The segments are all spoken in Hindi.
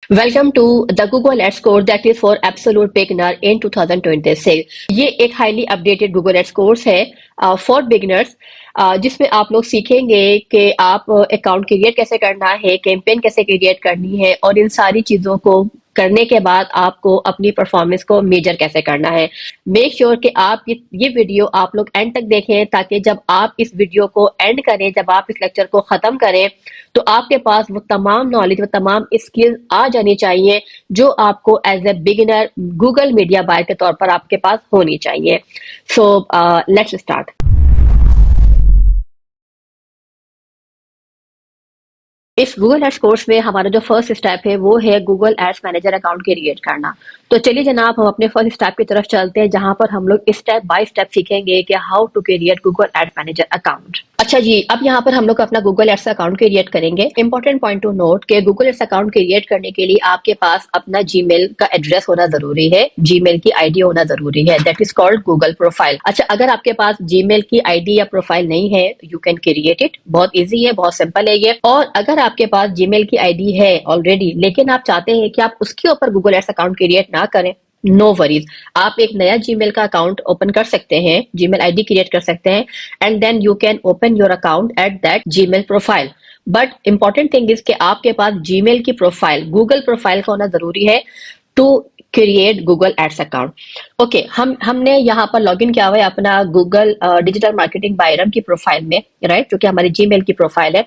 Welcome to the Google Ads course that is for absolute beginner in 2026। ये एक highly updated Google Ads course है फॉर बिगिनर्स, जिसमें आप लोग सीखेंगे कि आप अकाउंट क्रिएट कैसे करना है, कैंपेन कैसे क्रिएट करनी है और इन सारी चीज़ों को करने के बाद आपको अपनी परफॉर्मेंस को मेजर कैसे करना है। मेक श्योर कि आप ये वीडियो आप लोग एंड तक देखें, ताकि जब आप इस वीडियो को एंड करें, जब आप इस लेक्चर को ख़त्म करें, तो आपके पास वो तमाम नॉलेज, वो तमाम स्किल्स आ जानी चाहिए जो आपको as a beginner Google media buyer के तौर पर आपके पास होनी चाहिए। So let's start. इस गूगल एड्स कोर्स में हमारा जो फर्स्ट स्टेप है वो है Google ads manager account create करना। तो चलिए जनाब, हम अपने फर्स्ट स्टेप की तरफ चलते हैं, जहां पर हम लोग स्टेप बाय स्टेप सीखेंगे कि how to create Google ads manager account. अच्छा जी, अब यहाँ पर हम लोग अपना गूगल एड्स अकाउंट क्रिएट करेंगे। इंपॉर्टेंट पॉइंट टू नोट कि गूगल एड्स अकाउंट क्रिएट करने के लिए आपके पास अपना जीमेल का एड्रेस होना जरूरी है, जीमेल की आईडी होना जरूरी है, that is called Google profile. अच्छा, अगर आपके पास जीमेल की आईडी या प्रोफाइल नहीं है, यू कैन क्रिएट इट। बहुत ईजी है, बहुत सिंपल है ये। और अगर आपके पास जीमेल की आईडी है ऑलरेडी, लेकिन आप चाहते हैं कि आप उसके ऊपर गूगल एड्स अकाउंट क्रिएट ना करें, नो वरीज, आप एक नया जीमेल का अकाउंट ओपन कर सकते हैं, जीमेल आईडी क्रिएट कर सकते हैं, and then you can open your account at that Gmail profile. But important thing is कि आपके पास जीमेल की प्रोफाइल, गूगल प्रोफाइल का होना जरूरी है to create Google ads account. Okay, हमने यहाँ पर लॉगिन किया हुआ है अपना गूगल डिजिटल मार्केटिंग बायरम की प्रोफाइल में, राइट, जो कि हमारी जीमेल की प्रोफाइल है।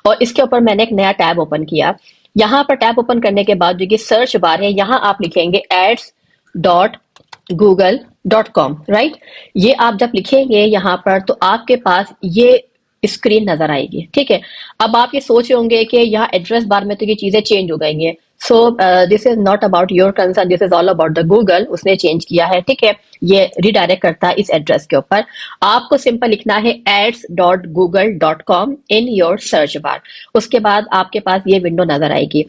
और इसके ऊपर मैंने एक नया टैब ओपन किया। यहाँ पर टैब ओपन करने के बाद जो कि सर्च बार है, यहाँ आप लिखेंगे ads.google.com, राइट। ये आप जब लिखेंगे यहाँ पर, तो आपके पास ये स्क्रीन नजर आएगी, ठीक है। अब आप ये सोच रहे होंगे कि यहाँ एड्रेस बार में तो ये चीजें चेंज हो गई हैं। सो this is not about your concern, this is all about the Google, उसने चेंज किया है, ठीक है। ये रिडायरेक्ट करता है इस एड्रेस के ऊपर। आपको सिंपल लिखना है ads.google.com in your search bar. उसके बाद आपके पास ये विंडो नजर आएगी।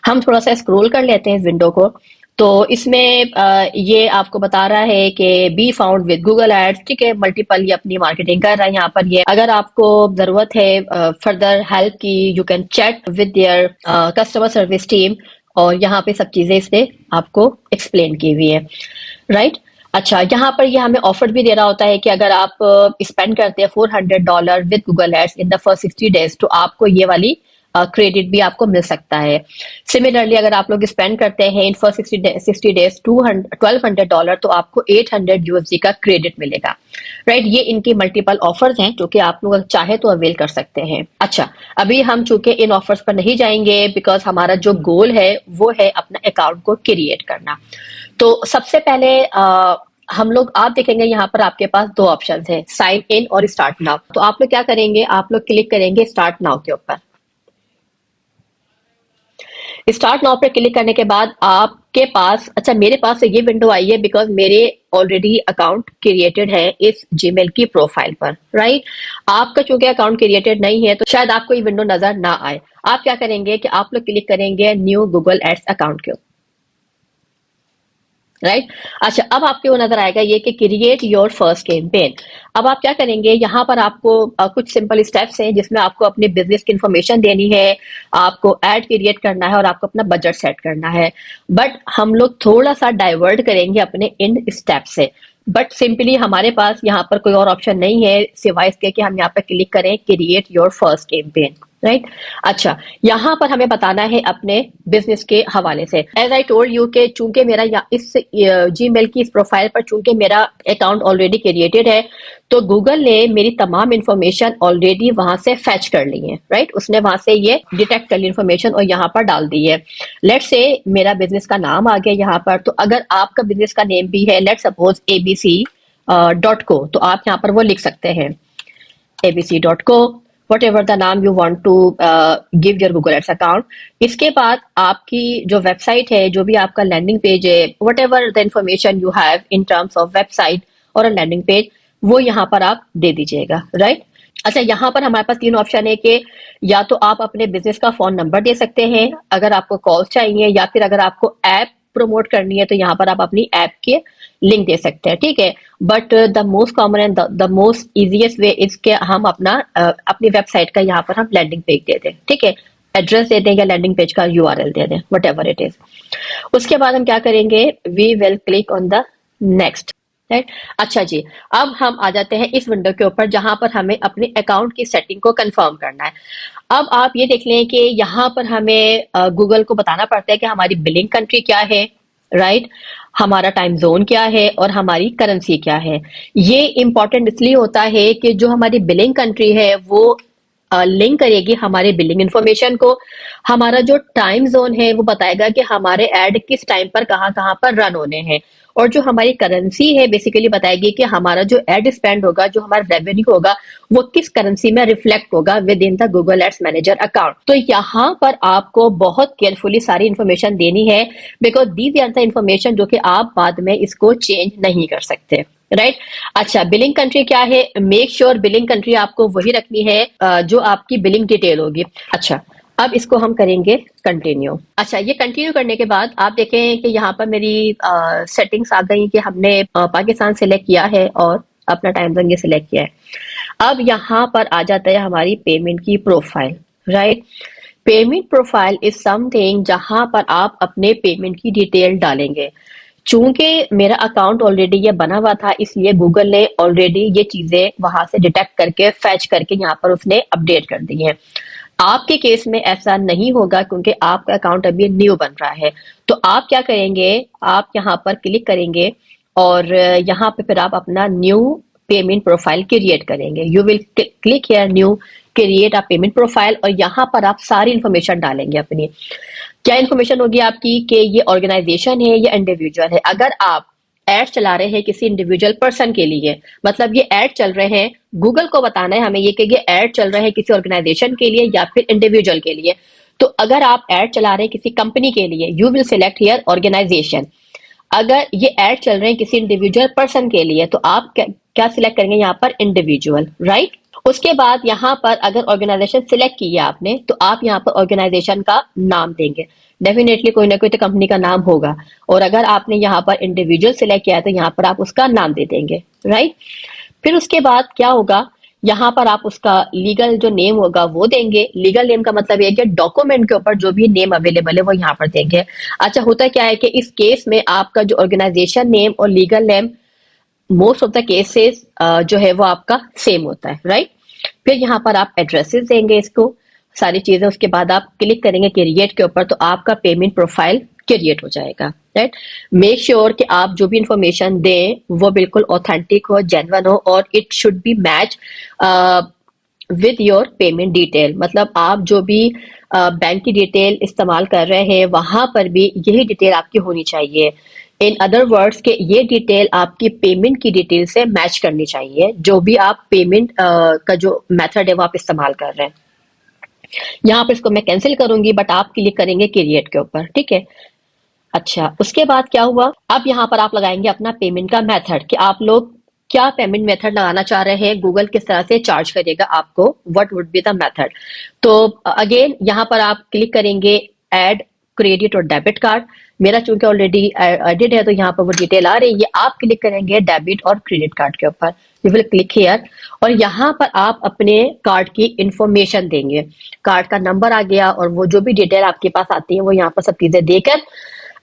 हम थोड़ा सा स्क्रॉल कर लेते हैं इस विंडो को। तो इसमें ये आपको बता रहा है कि be found with Google ads, ठीक है। मल्टीपल ये अपनी मार्केटिंग कर रहा है यहाँ पर। ये अगर आपको जरूरत है फर्दर हेल्प की, you can chat with their customer service team, और यहाँ पे सब चीजें इसने आपको एक्सप्लेन की हुई है, राइट। अच्छा, यहाँ पर ये हमें ऑफर भी दे रहा होता है कि अगर आप स्पेंड करते हैं $400 with Google ads in the first 60 days, तो आपको ये वाली क्रेडिट भी आपको मिल सकता है। सिमिलरली अगर आप लोग स्पेंड करते हैं इन फर्स्ट 60 डेज $1200, तो आपको $800 का क्रेडिट मिलेगा, राइट। ये इनकी मल्टीपल ऑफर्स हैं जो कि आप लोग चाहे तो अवेल कर सकते हैं। अच्छा, अभी हम चूंकि इन ऑफर्स पर नहीं जाएंगे, बिकॉज हमारा जो गोल है वो है अपना अकाउंट को क्रिएट करना। तो सबसे पहले हम लोग, आप देखेंगे यहाँ पर आपके पास दो ऑप्शन है, साइन इन और स्टार्ट नाउ। तो आप लोग क्या करेंगे, आप लोग क्लिक करेंगे स्टार्ट नाउ के ऊपर। स्टार्ट नाउ पे क्लिक करने के बाद आपके पास, अच्छा मेरे पास ये विंडो आई है बिकॉज मेरे ऑलरेडी अकाउंट क्रिएटेड है इस जीमेल की प्रोफाइल पर, राइट। आपका चूंकि अकाउंट क्रिएटेड नहीं है तो शायद आपको ये विंडो नजर ना आए। आप क्या करेंगे कि आप लोग क्लिक करेंगे न्यू गूगल एड्स अकाउंट के ऊपर, राइट। अच्छा, अब आपको वो नजर आएगा ये कि क्रिएट योर फर्स्ट कैंपेन। अब आप क्या करेंगे, यहाँ पर आपको कुछ सिंपल स्टेप्स हैं जिसमें आपको अपने बिजनेस की इंफॉर्मेशन देनी है, आपको ऐड क्रिएट करना है और आपको अपना बजट सेट करना है। बट हम लोग थोड़ा सा डाइवर्ट करेंगे अपने इन स्टेप से। बट सिंपली हमारे पास यहाँ पर कोई और ऑप्शन नहीं है सिवाय इसके कि हम यहाँ पर क्लिक करें create your first campaign, right. अच्छा, यहाँ पर हमें बताना है अपने बिजनेस के हवाले से। एज आई टोल्ड यू के चूंकि मेरा इस जीमेल की इस प्रोफाइल पर चूंकि मेरा अकाउंट ऑलरेडी क्रिएटेड है, तो गूगल ने मेरी तमाम इंफॉर्मेशन ऑलरेडी वहां से फैच कर ली है, राइट। उसने वहां से ये डिटेक्ट कर ली इंफॉर्मेशन और यहाँ पर डाल दी है। लेट्स से मेरा बिजनेस का नाम आ गया यहाँ पर, तो अगर आपका बिजनेस का नेम भी है, लेट्स सपोज abc.co, तो आप यहाँ पर वो लिख सकते हैं abc.co, whatever the name you want to give your Google Ads account। इसके बाद आपकी जो वेबसाइट है, जो भी आपका लैंडिंग पेज है, whatever the information you have in terms of website और लैंडिंग पेज, वो यहाँ पर आप दे दीजिएगा, राइट। अच्छा, यहाँ पर हमारे पास तीन ऑप्शन है कि या तो आप अपने बिजनेस का फोन नंबर दे सकते हैं अगर आपको कॉल चाहिए, या फिर अगर आपको ऐप प्रमोट करनी है तो यहाँ पर आप अपनी ऐप के लिंक दे सकते हैं, ठीक है। But the most common and the most easiest way is के हम अपनी वेबसाइट का यहाँ पर हम लैंडिंग पेज दे दें, ठीक है। एड्रेस दे दें या लैंडिंग पेज का यूआरएल दे दें, वट एवर इट इज। उसके बाद हम क्या करेंगे, we will click on the next, right. अच्छा जी, अब हम आ जाते हैं इस विंडो के ऊपर जहां पर हमें अपने अकाउंट की सेटिंग को कंफर्म करना है। अब आप ये देख लें कि यहाँ पर हमें गूगल को बताना पड़ता है कि हमारी बिलिंग कंट्री क्या है, राइट, हमारा टाइम जोन क्या है और हमारी करेंसी क्या है। ये इंपॉर्टेंट इसलिए होता है कि जो हमारी बिलिंग कंट्री है वो लिंक करेगी हमारे बिलिंग इंफॉर्मेशन को। हमारा जो टाइम जोन है वो बताएगा कि हमारे एड किस टाइम पर कहाँ कहाँ पर रन होने हैं, और जो हमारी करेंसी है बेसिकली बताएगी कि हमारा जो एड स्पेंड होगा, जो हमारा रेवेन्यू होगा, वो किस करेंसी में रिफ्लेक्ट होगा within the Google ads manager account. तो यहाँ पर आपको बहुत केयरफुली सारी इंफॉर्मेशन देनी है, because these are the information जो कि आप बाद में इसको चेंज नहीं कर सकते, राइट। अच्छा, बिलिंग कंट्री क्या है, मेक श्योर बिलिंग कंट्री आपको वही रखनी है जो आपकी बिलिंग डिटेल होगी। अच्छा, अब इसको हम करेंगे कंटिन्यू। अच्छा, ये कंटिन्यू करने के बाद आप देखें कि यहाँ पर मेरी सेटिंग्स आ गई कि हमने पाकिस्तान सिलेक्ट किया है और अपना टाइम जोन ये सिलेक्ट किया है। अब यहाँ पर आ जाता है हमारी पेमेंट की profile, right. Payment profile is something जहां पर आप अपने पेमेंट की डिटेल डालेंगे। चूंकि मेरा अकाउंट ऑलरेडी ये बना हुआ था, इसलिए गूगल ने ऑलरेडी ये चीजें वहां से डिटेक्ट करके फैच करके यहाँ पर उसने अपडेट कर दी है। आपके केस में ऐसा नहीं होगा क्योंकि आपका अकाउंट अभी न्यू बन रहा है। तो आप क्या करेंगे, आप यहाँ पर क्लिक करेंगे और यहाँ पे फिर आप अपना न्यू पेमेंट प्रोफाइल क्रिएट करेंगे। You will click here new create a payment profile, और यहाँ पर आप सारी इंफॉर्मेशन डालेंगे अपनी। क्या इन्फॉर्मेशन होगी आपकी कि ये ऑर्गेनाइजेशन है या इंडिविजुअल है। अगर आप एड चला रहे हैं किसी इंडिविजुअल पर्सन के लिए, मतलब ये एड चल रहे हैं, गूगल को बताना है हमें ये कि ये एड चल रहे हैं किसी ऑर्गेनाइजेशन के लिए या फिर इंडिविजुअल के लिए। तो अगर आप एड चला रहे हैं किसी कंपनी के लिए, you will select here organization. अगर ये एड चल रहे हैं किसी इंडिविजुअल पर्सन के लिए तो आप क्या सिलेक्ट करेंगे यहाँ पर, इंडिविजुअल, राइट। उसके बाद यहाँ पर अगर ऑर्गेनाइजेशन सिलेक्ट की है आपने तो आप यहाँ पर ऑर्गेनाइजेशन का नाम देंगे। डेफिनेटली कोई ना कोई तो कंपनी का नाम होगा, और अगर आपने यहाँ पर इंडिविजुअल सिलेक्ट किया है तो यहाँ पर आप उसका नाम दे देंगे, राइट। फिर उसके बाद क्या होगा, यहाँ पर आप उसका लीगल जो नेम होगा वो देंगे। लीगल नेम का मतलब ये कि डॉक्यूमेंट के ऊपर जो भी नेम अवेलेबल है वो यहाँ पर देंगे। अच्छा, होता क्या है कि इस केस में आपका जो ऑर्गेनाइजेशन नेम और legal name most of the cases जो है वो आपका सेम होता है, राइट। फिर यहाँ पर आप एड्रेसेस देंगे, इसको सारी चीजें। उसके बाद आप क्लिक करेंगे क्रिएट के ऊपर, तो आपका पेमेंट प्रोफाइल क्रिएट हो जाएगा, राइट। मेक श्योर कि आप जो भी इंफॉर्मेशन दें वो बिल्कुल ऑथेंटिक हो, जेन्युइन हो, और it should be match with your payment detail. मतलब आप जो भी बैंक की डिटेल इस्तेमाल कर रहे हैं वहां पर भी यही डिटेल आपकी होनी चाहिए। इन अदर वर्ड्स के ये डिटेल आपकी पेमेंट की डिटेल से मैच करनी चाहिए, जो भी आप पेमेंट का जो मेथड है वो आप इस्तेमाल कर रहे हैं। यहाँ पर इसको मैं कैंसिल करूंगी, बट आप क्लिक करेंगे क्रिएट के ऊपर, ठीक है। अच्छा, उसके बाद क्या हुआ, अब यहाँ पर आप लगाएंगे अपना पेमेंट का मेथड कि आप लोग क्या पेमेंट मेथड लगाना चाह रहे हैं, गूगल किस तरह से चार्ज करेगा आपको, what would be the method. तो अगेन यहाँ पर आप क्लिक करेंगे ऐड क्रेडिट और डेबिट कार्ड। मेरा चूंकि ऑलरेडी एडिड है तो यहाँ पर वो डिटेल आ रही है। आप क्लिक करेंगे डेबिट और क्रेडिट कार्ड के ऊपर, यू विल क्लिक हियर, और यहाँ पर आप अपने कार्ड की इंफॉर्मेशन देंगे। कार्ड का नंबर आ गया और वो जो भी डिटेल आपके पास आती है वो यहाँ पर सब चीजें देकर,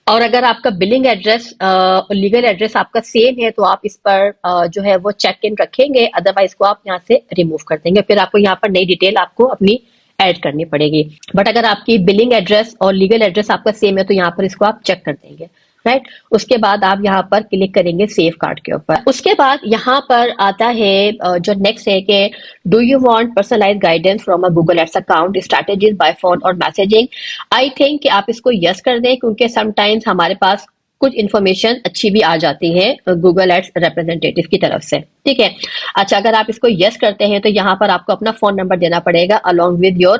और अगर आपका बिलिंग एड्रेस और लीगल एड्रेस आपका सेम है तो आप इस पर जो है वो चेक इन रखेंगे, अदरवाइज को आप यहाँ से रिमूव कर देंगे। फिर आपको यहाँ पर नई डिटेल आपको अपनी ऐड करनी पड़ेगी। बट अगर आपकी बिलिंग एड्रेस और लीगल एड्रेस आपका सेम है तो यहाँ पर इसको आप चेक कर देंगे, राइट। उसके बाद आप यहाँ पर क्लिक करेंगे सेव कार्ड के ऊपर। उसके बाद यहाँ पर आता है जो नेक्स्ट है कि do you want personalized guidance from a Google ads account strategies by phone और मैसेजिंग। आई थिंक कि आप इसको यस कर दें, क्योंकि समटाइम्स हमारे पास कुछ इन्फॉर्मेशन अच्छी भी आ जाती है गूगल एड्स रिप्रेजेंटेटिव की तरफ से, ठीक है। अच्छा, अगर आप इसको यस करते हैं तो यहाँ पर आपको अपना फोन नंबर देना पड़ेगा अलॉन्ग विद योर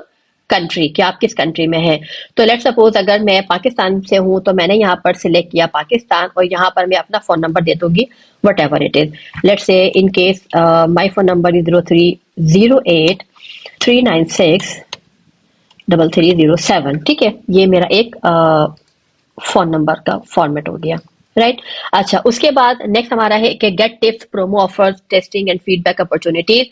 कंट्री, कि आप किस कंट्री में हैं। तो लेट्स सपोज अगर मैं पाकिस्तान से हूं तो मैंने यहाँ पर सिलेक्ट किया पाकिस्तान, और यहाँ पर मैं अपना फोन नंबर दे दूंगी what ever it is. Let's say in case my phone number is 0308396330 ठीक है। ये मेरा एक फोन नंबर का फॉर्मेट हो गया, राइट। अच्छा, उसके बाद नेक्स्ट हमारा है कि get tips, promo offers, testing and feedback opportunities.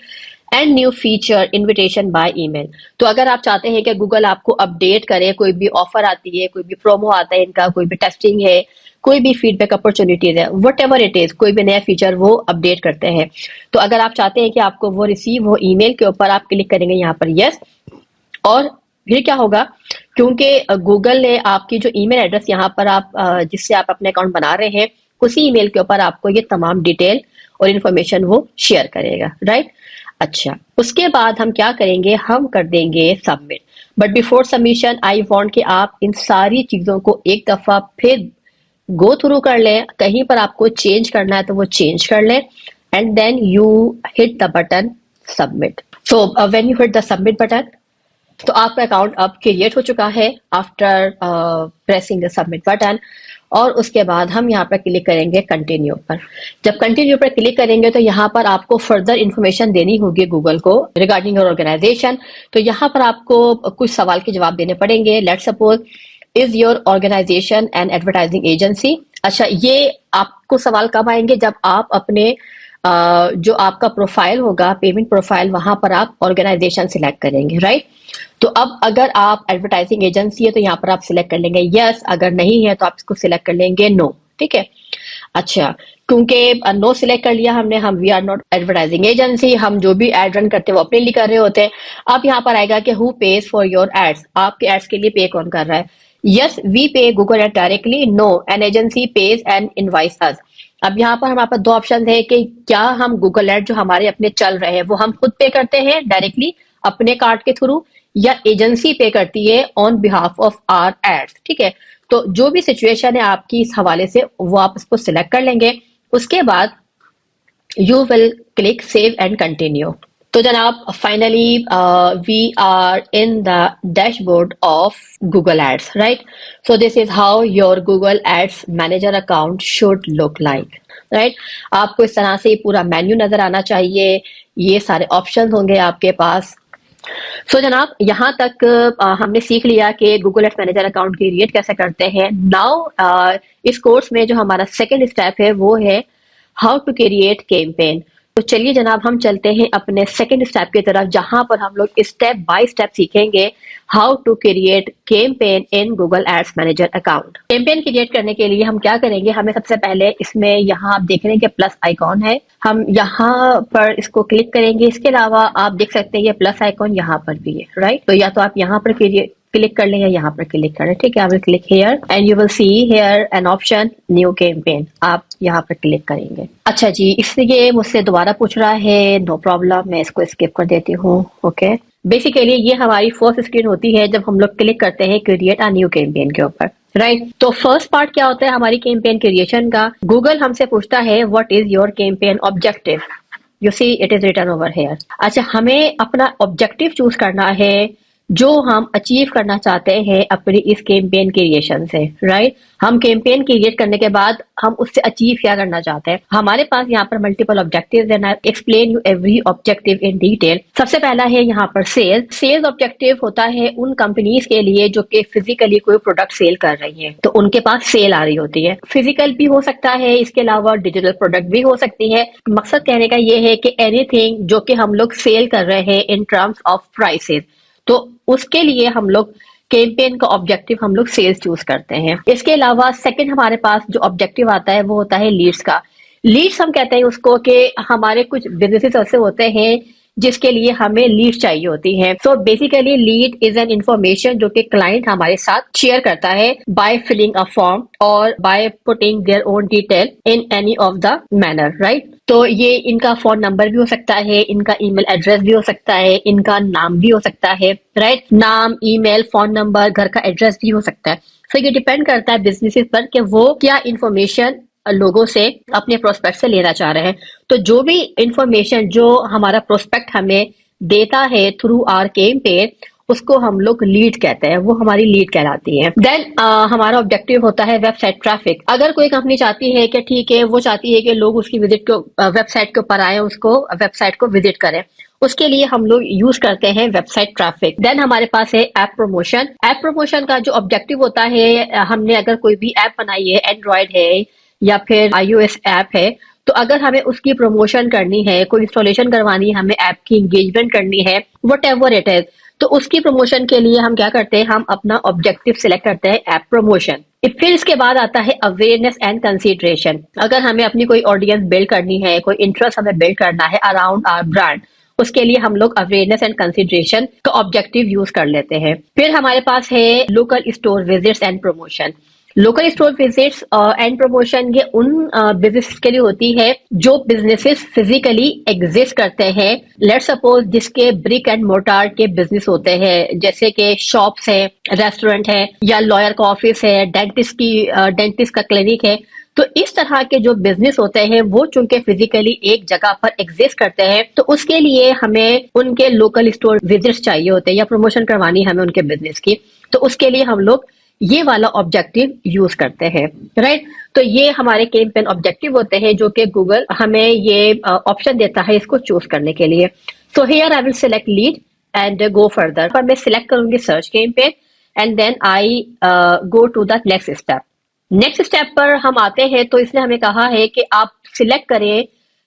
And new feature invitation by email. तो अगर आप चाहते हैं कि गूगल आपको अपडेट करे, कोई भी ऑफर आती है, कोई भी प्रोमो आता है इनका, कोई भी टेस्टिंग है, कोई भी फीडबैक अपॉर्चुनिटीज है, वट एवर इट इज, कोई भी नया फीचर वो अपडेट करते हैं। तो अगर आप चाहते हैं कि आपको वो रिसीव हो ईमेल के ऊपर, आप क्लिक करेंगे यहाँ पर यस। और फिर क्या होगा, क्योंकि गूगल ने आपकी जो ईमेल एड्रेस यहाँ पर आप जिससे आप अपने अकाउंट बना रहे हैं, उसी ईमेल के ऊपर आपको ये तमाम डिटेल और इन्फॉर्मेशन वो शेयर करेगा, राइट। अच्छा, उसके बाद हम क्या करेंगे, हम कर देंगे submit. But before submission I want कि आप इन सारी चीजों को एक दफा फिर गो थ्रू कर लें। कहीं पर आपको चेंज करना है तो वो चेंज कर लें, and then you hit the button submit. So when you hit the submit button, तो आपका अकाउंट अब क्रिएट हो चुका है after pressing the submit button. और उसके बाद हम यहाँ पर क्लिक करेंगे कंटिन्यू पर। जब कंटिन्यू पर क्लिक करेंगे तो यहाँ पर आपको फर्दर इन्फॉर्मेशन देनी होगी गूगल को रिगार्डिंग योर ऑर्गेनाइजेशन। तो यहाँ पर आपको कुछ सवाल के जवाब देने पड़ेंगे। Let's suppose, is your organization and advertising agency. अच्छा, ये आपको सवाल कब आएंगे, जब आप अपने जो आपका प्रोफाइल होगा, पेमेंट प्रोफाइल, वहां पर आप ऑर्गेनाइजेशन सिलेक्ट करेंगे, राइट। तो अब अगर आप एडवर्टाइजिंग एजेंसी है तो यहाँ पर आप सिलेक्ट कर लेंगे यस, अगर नहीं है तो आप इसको सिलेक्ट कर लेंगे नो, ठीक है। अच्छा, क्योंकि नो सिलेक्ट कर लिया हमने, हम we are not advertising agency, हम जो भी एड रन करते हैं वो अपने लिए कर रहे होते हैं। अब यहाँ पर आएगा कि who pays for your ads, आपके एड्स के लिए पे कौन कर रहा है। Yes, we pay Google ad directly, no an agency pays and invoice us. अब यहाँ पर हमारे पास दो ऑप्शन है कि क्या हम गूगल एड जो हमारे अपने चल रहे हैं वो हम खुद पे करते हैं डायरेक्टली अपने कार्ड के थ्रू, या एजेंसी पे करती है on behalf of our ads, ठीक है। तो जो भी सिचुएशन है आपकी इस हवाले से, वो आप इसको सिलेक्ट कर लेंगे। उसके बाद you will click save and continue. तो जनाब finally we are in the dashboard of Google ads, right. So this is how your Google ads manager account should look like, right. आपको इस तरह से पूरा मेन्यू नजर आना चाहिए, ये सारे ऑप्शन होंगे आपके पास। सो जनाब यहाँ तक हमने सीख लिया कि Google ads manager account create कैसे करते हैं। नाउ इस कोर्स में जो हमारा सेकेंड स्टेप है वो है हाउ टू क्रिएट कैंपेन। तो चलिए जनाब हम चलते हैं अपने सेकेंड स्टेप की तरफ, जहां पर हम लोग स्टेप बाय स्टेप सीखेंगे how to create campaign in Google ads manager account. Campaign create करने के लिए हम क्या करेंगे, हमें सबसे पहले इसमें यहाँ आप देख रहे हैं कि प्लस आइकॉन है, हम यहाँ पर इसको क्लिक करेंगे। इसके अलावा आप देख सकते हैं ये प्लस आइकॉन यहाँ पर भी है, राइट। तो या तो आप यहाँ पर क्लिक कर लें या यहाँ पर क्लिक करें, ठीक है। I will click here and you will see here an option new campaign, आप यहाँ पर क्लिक करेंगे। अच्छा जी, इसलिए मुझसे दोबारा पूछ रहा है, नो प्रॉब्लम, मैं इसको स्किप कर देती हूँ, ओके। बेसिकली ये हमारी फर्स्ट स्क्रीन होती है जब हम लोग क्लिक करते हैं क्रिएट अ न्यू कैंपेन के ऊपर, राइट। तो फर्स्ट पार्ट क्या होता है हमारी कैंपेन क्रिएशन का, गूगल हमसे पूछता है what is your campaign objective. You see it is written over here. अच्छा, हमें अपना ऑब्जेक्टिव चूज करना है जो हम अचीव करना चाहते हैं अपनी इस कैंपेन क्रिएशन से, राइट। हम कैंपेन क्रिएट करने के बाद हम उससे अचीव क्या करना चाहते हैं। हमारे पास यहाँ पर multiple objectives and I explain you every objective in detail. सबसे पहला है यहाँ पर सेल्स। सेल्स ऑब्जेक्टिव होता है उन कंपनीज के लिए जो कि फिजिकली कोई प्रोडक्ट सेल कर रही है, तो उनके पास सेल आ रही होती है। फिजिकल भी हो सकता है, इसके अलावा डिजिटल प्रोडक्ट भी हो सकती है। मकसद कहने का ये है कि एनीथिंग जो कि हम लोग सेल कर रहे हैं इन टर्म्स ऑफ प्राइसेस, तो उसके लिए हम लोग कैंपेन का ऑब्जेक्टिव हम लोग सेल्स चूज करते हैं। इसके अलावा सेकंड हमारे पास जो ऑब्जेक्टिव आता है वो होता है लीड्स का। लीड्स हम कहते हैं उसको कि हमारे कुछ बिजनेसेस ऐसे होते हैं जिसके लिए हमें लीड चाहिए होती है। So basically lead is an information जो कि क्लाइंट हमारे साथ शेयर करता है बाय फिलिंग अ फॉर्म और by putting their own detail in any of the manner, right. तो ये इनका फोन नंबर भी हो सकता है, इनका ईमेल एड्रेस भी हो सकता है, इनका नाम भी हो सकता है, राइट। नाम, ईमेल, फोन नंबर, घर का एड्रेस भी हो सकता है। तो ये डिपेंड करता है बिजनेसेस पर कि वो क्या इंफॉर्मेशन लोगों से अपने प्रोस्पेक्ट से लेना चाह रहे हैं। तो जो भी इंफॉर्मेशन जो हमारा प्रोस्पेक्ट हमें देता है थ्रू आर कैंपेन, उसको हम लोग लीड कहते हैं, वो हमारी लीड कहलाती है। देन हमारा ऑब्जेक्टिव होता है वेबसाइट ट्रैफिक। अगर कोई कंपनी चाहती है कि ठीक है, वो चाहती है कि लोग उसकी विजिट को वेबसाइट के ऊपर आए, उसको वेबसाइट को विजिट करें, उसके लिए हम लोग यूज करते हैं वेबसाइट ट्रैफिक। देन हमारे पास है ऐप प्रमोशन। ऐप प्रमोशन का जो ऑब्जेक्टिव होता है, हमने अगर कोई भी ऐप बनाई है, एंड्रॉयड है या फिर iOS ऐप है, तो अगर हमें उसकी प्रमोशन करनी है, कोई इंस्टॉलेशन करवानी है, हमें ऐप की एंगेजमेंट करनी है, वट एवर इट इज, तो उसकी प्रमोशन के लिए हम क्या करते हैं, हम अपना ऑब्जेक्टिव सिलेक्ट करते हैं ऐप प्रमोशन। फिर इसके बाद आता है अवेयरनेस एंड कंसिडरेशन। अगर हमें अपनी कोई ऑडियंस बिल्ड करनी है, कोई इंटरेस्ट हमें बिल्ड करना है अराउंड आवर ब्रांड, उसके लिए हम लोग अवेयरनेस एंड कंसिडरेशन का ऑब्जेक्टिव यूज कर लेते हैं। फिर हमारे पास है local store visits and promotion. Local store visits and promotion ये उन बिजनेस के लिए होती है जो बिजनेसेस फिजिकली एग्जिस्ट करते हैं। लेट्स सपोज जिसके ब्रिक एंड मोर्टार के बिजनेस होते हैं, जैसे कि शॉप्स है, रेस्टोरेंट है, या लॉयर का ऑफिस है, डेंटिस्ट का क्लिनिक है। तो इस तरह के जो बिजनेस होते हैं वो चूंकि फिजिकली एक जगह पर एग्जिस्ट करते हैं, तो उसके लिए हमें उनके लोकल स्टोर विजिट्स चाहिए होते हैं या प्रमोशन करवानी है हमें उनके बिजनेस की। तो उसके लिए हम लोग ये वाला ऑब्जेक्टिव यूज करते हैं, राइट। तो ये हमारे कैंपेन ऑब्जेक्टिव होते हैं जो कि गूगल हमें ये ऑप्शन देता है इसको चूज करने के लिए। So here I will select lead and go further. पर मैं सिलेक्ट करूंगी search campaign and then I go to the next step. Next step पर हम आते हैं, तो इसने हमें कहा है कि आप सिलेक्ट करें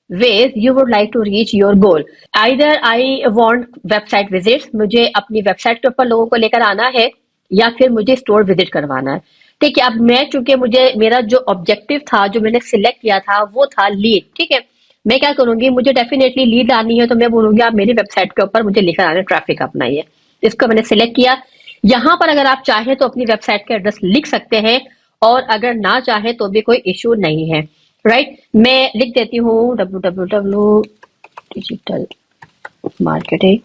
ways you would like to reach your goal. Either I want website visits, मुझे अपनी वेबसाइट के ऊपर लोगों को लेकर आना है, या फिर मुझे स्टोर विजिट करवाना है। ठीक है, अब मैं चूंकि मुझे मेरा जो ऑब्जेक्टिव था, जो मैंने सिलेक्ट किया था, वो था लीड। ठीक है, मैं क्या करूंगी, मुझे डेफिनेटली लीड आनी है, तो मैं बोलूंगी आप मेरी वेबसाइट के ऊपर मुझे लेकर आना, ट्रैफिक अपना ही है। इसको मैंने सिलेक्ट किया। यहाँ पर अगर आप चाहें तो अपनी वेबसाइट का एड्रेस लिख सकते हैं, और अगर ना चाहे तो भी कोई इश्यू नहीं है, राइट। मैं लिख देती हूँ www digital marketing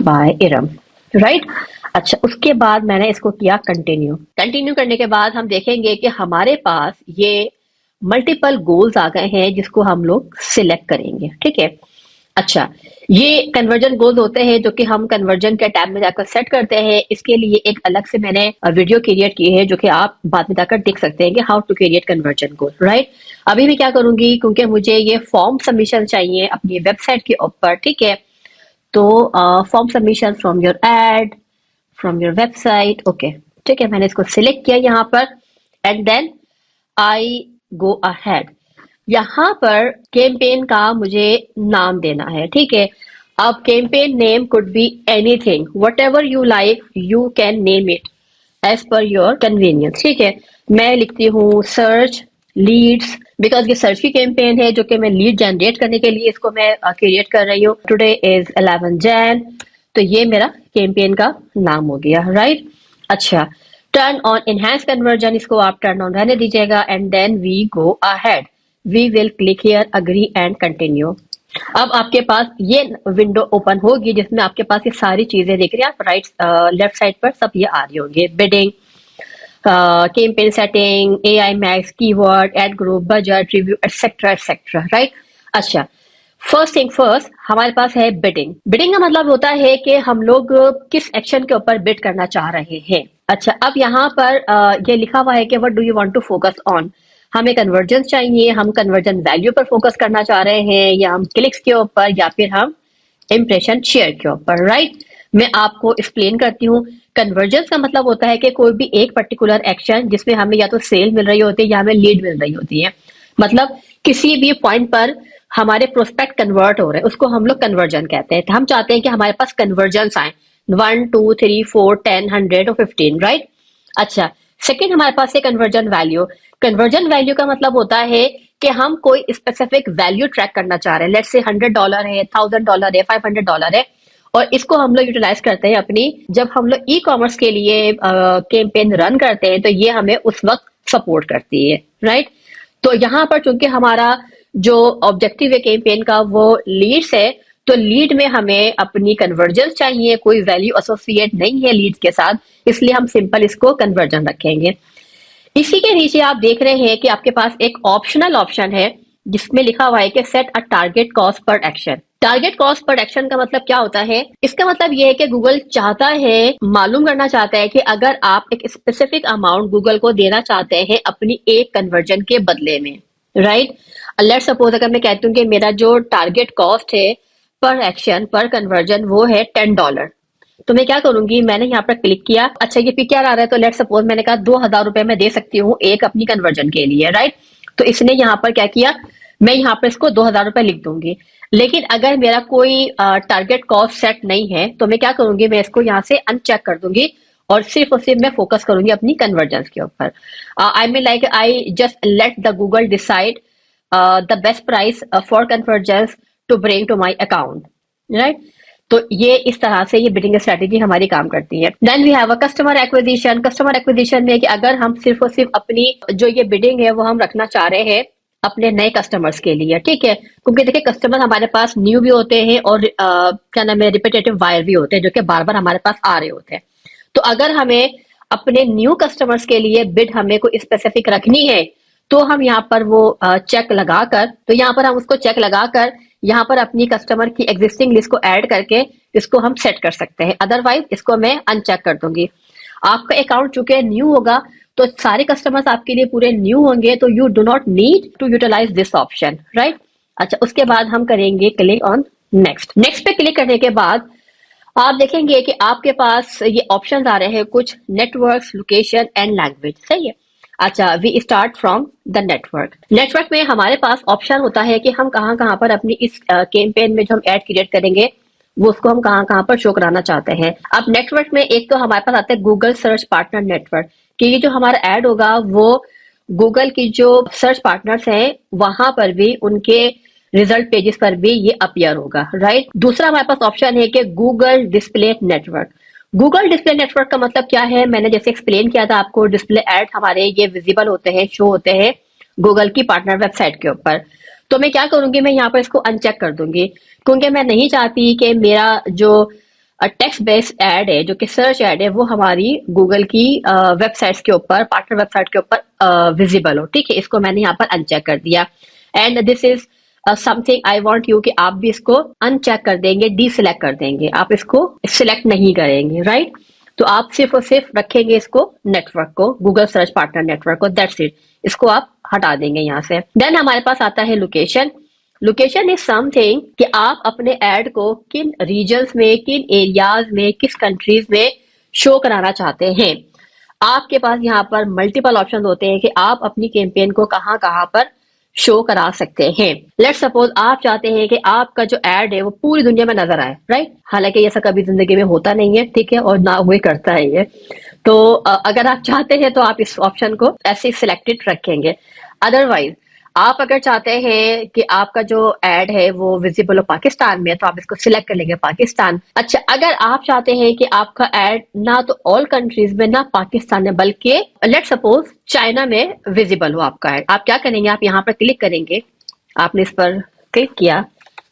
bye Iram, right. अच्छा, उसके बाद मैंने इसको किया कंटिन्यू करने के बाद हम देखेंगे कि हमारे पास ये मल्टीपल गोल्स आ गए हैं जिसको हम लोग सिलेक्ट करेंगे। ठीक है, अच्छा, ये कन्वर्जन गोल्स होते हैं जो कि हम कन्वर्जन के टैब में जाकर सेट करते हैं। इसके लिए एक अलग से मैंने वीडियो क्रिएट की है जो कि आप बाद में जाकर देख सकते हैं कि how to create conversion goal, right. अभी मैं क्या करूंगी, क्योंकि मुझे ये फॉर्म सबमिशन चाहिए अपनी वेबसाइट के ऊपर। ठीक है, तो form submission from your ad, from your website. Okay, ठीक है, मैंने इसको सिलेक्ट किया यहाँ पर and then I go ahead. यहाँ पर कैंपेन का मुझे नाम देना है। ठीक है, अब campaign name could be anything, whatever you like you can name it as per your convenience. ठीक है, मैं लिखती हूँ सर्च लीड्स, बिकॉज ये सर्च की कैंपेन है जो कि मैं लीड जनरेट करने के लिए इसको मैं क्रिएट कर रही हूँ। टुडे इज 11 जैन, तो ये मेरा कैंपेन का नाम हो गया, राइट। अच्छा, टर्न ऑन एनहांस कन्वर्जन, इसको आप टर्न ऑन रहने दीजिएगा and then we go ahead. We will click here, agree and continue. अब आपके पास ये विंडो ओपन होगी जिसमें आपके पास ये सारी चीजें दिख रही है। आप राइट लेफ्ट साइड पर सब ये आ रही होंगी, bidding, campaign setting, AI max, keyword, ad group, budget, review, etcetera etcetera, right. अच्छा, फर्स्ट थिंग फर्स्ट, हमारे पास है बिडिंग। बिडिंग का मतलब होता है कि हम लोग किस एक्शन के ऊपर बिड करना चाह रहे हैं। अच्छा, अब यहाँ पर ये लिखा हुआ है कि what do you want to focus on. हमें कन्वर्जन चाहिए, हम कन्वर्जन वैल्यू पर फोकस करना चाह रहे हैं, या हम क्लिक्स के ऊपर, या फिर हम इम्प्रेशन शेयर के ऊपर, राइट। मैं आपको एक्सप्लेन करती हूँ। कन्वर्जन का मतलब होता है कि कोई भी एक पर्टिकुलर एक्शन जिसमें हमें या तो सेल मिल रही होती है या हमें लीड मिल रही होती है, मतलब किसी भी पॉइंट पर हमारे प्रोस्पेक्ट कन्वर्ट हो रहे हैं, उसको हम लोग कन्वर्जन कहते हैं। तो हम चाहते हैं कि हमारे पास कन्वर्जन आए 1 2 3 4 10 100 और 15, राइट। अच्छा, सेकेंड हमारे पास है कन्वर्जन वैल्यू। कन्वर्जन वैल्यू का मतलब होता है कि हम कोई स्पेसिफिक वैल्यू ट्रैक करना चाह रहे हैं। लेट्स से $100 है, $1000 है, $500 है, और इसको हम लोग यूटिलाइज करते हैं अपनी, जब हम लोग ई कॉमर्स के लिए कैंपेन रन करते हैं, तो ये हमें उस वक्त सपोर्ट करती है, राइट। तो यहाँ पर चूंकि हमारा जो ऑब्जेक्टिव है कैंपेन का वो लीड्स है, तो लीड में हमें अपनी कन्वर्जन चाहिए, कोई वैल्यू एसोसिएट नहीं है लीड्स के साथ, इसलिए हम सिंपल इसको कन्वर्जन रखेंगे। इसी के नीचे आप देख रहे हैं कि आपके पास एक ऑप्शनल ऑप्शन है जिसमें लिखा हुआ है कि set a target cost per action. Target cost per action का मतलब क्या होता है? इसका मतलब ये है कि गूगल चाहता है, मालूम करना चाहता है कि अगर आप एक स्पेसिफिक अमाउंट गूगल को देना चाहते हैं अपनी एक कन्वर्जन के बदले में, राइट। लेट्स सपोज अगर मैं कहती हूँ कि मेरा जो टारगेट कॉस्ट है पर एक्शन पर कन्वर्जन वो है $10, तो मैं क्या करूंगी, मैंने यहाँ पर क्लिक किया। अच्छा, ये PKR आ रहा है, तो लेट सपोज मैंने कहा 2000 रुपए मैं दे सकती हूँ एक अपनी कन्वर्जन के लिए, राइट। तो इसने यहाँ पर क्या किया, मैं यहाँ पर इसको 2000 रुपए लिख दूंगी। लेकिन अगर मेरा कोई टारगेट कॉस्ट सेट नहीं है तो मैं क्या करूंगी, मैं इसको यहाँ से अनचेक कर दूंगी और सिर्फ मैं फोकस करूंगी अपनी कन्वर्जेंस के ऊपर। I mean like I just let the Google decide the best price for conversions to bring to my account, right. तो ये इस तरह से ये बिडिंग स्ट्रेटेजी हमारी काम करती है। Then we have a customer acquisition. Customer acquisition में कि अगर हम सिर्फ और सिर्फ अपनी जो ये बिडिंग है वो हम रखना चाह रहे हैं अपने नए कस्टमर्स के लिए, ठीक है, क्योंकि देखिए कस्टमर हमारे पास न्यू भी होते हैं और क्या नाम है रिपीटेटिव बायर भी होते हैं जो कि बार बार हमारे पास आ रहे होते हैं। तो अगर हमें अपने न्यू कस्टमर्स के लिए बिड हमें कोई स्पेसिफिक रखनी है तो हम यहाँ पर वो चेक लगाकर, तो यहाँ पर हम उसको चेक लगाकर यहाँ पर अपनी कस्टमर की एग्जिस्टिंग लिस्ट को ऐड करके इसको हम सेट कर सकते हैं। अदरवाइज इसको मैं अनचेक कर दूंगी। आपका अकाउंट चूंकि न्यू होगा तो सारे कस्टमर्स आपके लिए पूरे न्यू होंगे, तो you do not need to utilize this option, right. अच्छा, उसके बाद हम करेंगे क्लिक ऑन नेक्स्ट। नेक्स्ट पे क्लिक करने के बाद आप देखेंगे कि आपके पास ये ऑप्शंस आ रहे हैं कुछ, नेटवर्क्स, लोकेशन एंड लैंग्वेज, सही है। अच्छा, we start from the network. Network में हमारे पास ऑप्शन होता है कि हम कहाँ कहाँ पर अपनी इस कैंपेन में जो हम ऐड क्रिएट करेंगे वो उसको हम कहाँ कहाँ पर शो कराना चाहते हैं। अब नेटवर्क में एक तो हमारे पास आता है गूगल सर्च पार्टनर नेटवर्क, कि ये जो हमारा ऐड होगा वो गूगल की जो सर्च पार्टनर्स हैं वहां पर भी, उनके रिजल्ट पेजेस पर भी ये अपीयर होगा, राइट। दूसरा हमारे पास ऑप्शन है कि Google display network. Google display network का मतलब क्या है, मैंने जैसे एक्सप्लेन किया था आपको, डिस्प्ले एड हमारे ये विजिबल होते हैं, शो होते हैं गूगल की पार्टनर वेबसाइट के ऊपर। तो मैं क्या करूंगी, मैं यहाँ पर इसको अनचेक कर दूंगी, क्योंकि मैं नहीं चाहती कि मेरा जो टेक्स्ट बेस्ड एड है, जो कि सर्च एड है, वो हमारी गूगल की वेबसाइट्स के ऊपर, पार्टनर वेबसाइट के ऊपर विजिबल हो, ठीक है। इसको मैंने यहाँ पर अनचेक कर दिया and this is something I want you कि आप भी इसको अनचेक कर देंगे, डीसिलेक्ट कर देंगे, आप इसको सिलेक्ट नहीं करेंगे, राइट। तो आप सिर्फ और सिर्फ रखेंगे इसको नेटवर्क को, गूगल सर्च पार्टनर नेटवर्क को, दैट्स इट। इसको आप हटा देंगे यहाँ से। देन हमारे पास आता है लोकेशन। लोकेशन इज समथिंग कि आप अपने एड को किन रीजन्स में, किन एरियाज में, किस कंट्रीज में शो कराना चाहते हैं। आपके पास यहाँ पर मल्टीपल ऑप्शन होते हैं कि आप अपनी कैंपेन को कहाँ कहाँ पर शो करा सकते हैं। लेट्स सपोज आप चाहते हैं कि आपका जो एड है वो पूरी दुनिया में नजर आए, राइट। हालांकि ऐसा कभी जिंदगी में होता नहीं है, ठीक है, और ना हुए करता है ये। तो अगर आप चाहते हैं तो आप इस ऑप्शन को ऐसे सिलेक्टेड रखेंगे। अदरवाइज आप अगर चाहते हैं कि आपका जो एड है वो विजिबल हो पाकिस्तान में, तो आप इसको सिलेक्ट कर लेंगे पाकिस्तान। अच्छा, अगर आप चाहते हैं कि आपका एड ना तो ऑल कंट्रीज में, ना पाकिस्तान में, बल्कि लेट सपोज चाइना में विजिबल हो आपका एड, आप क्या करेंगे, आप यहाँ पर क्लिक करेंगे, आपने इस पर क्लिक किया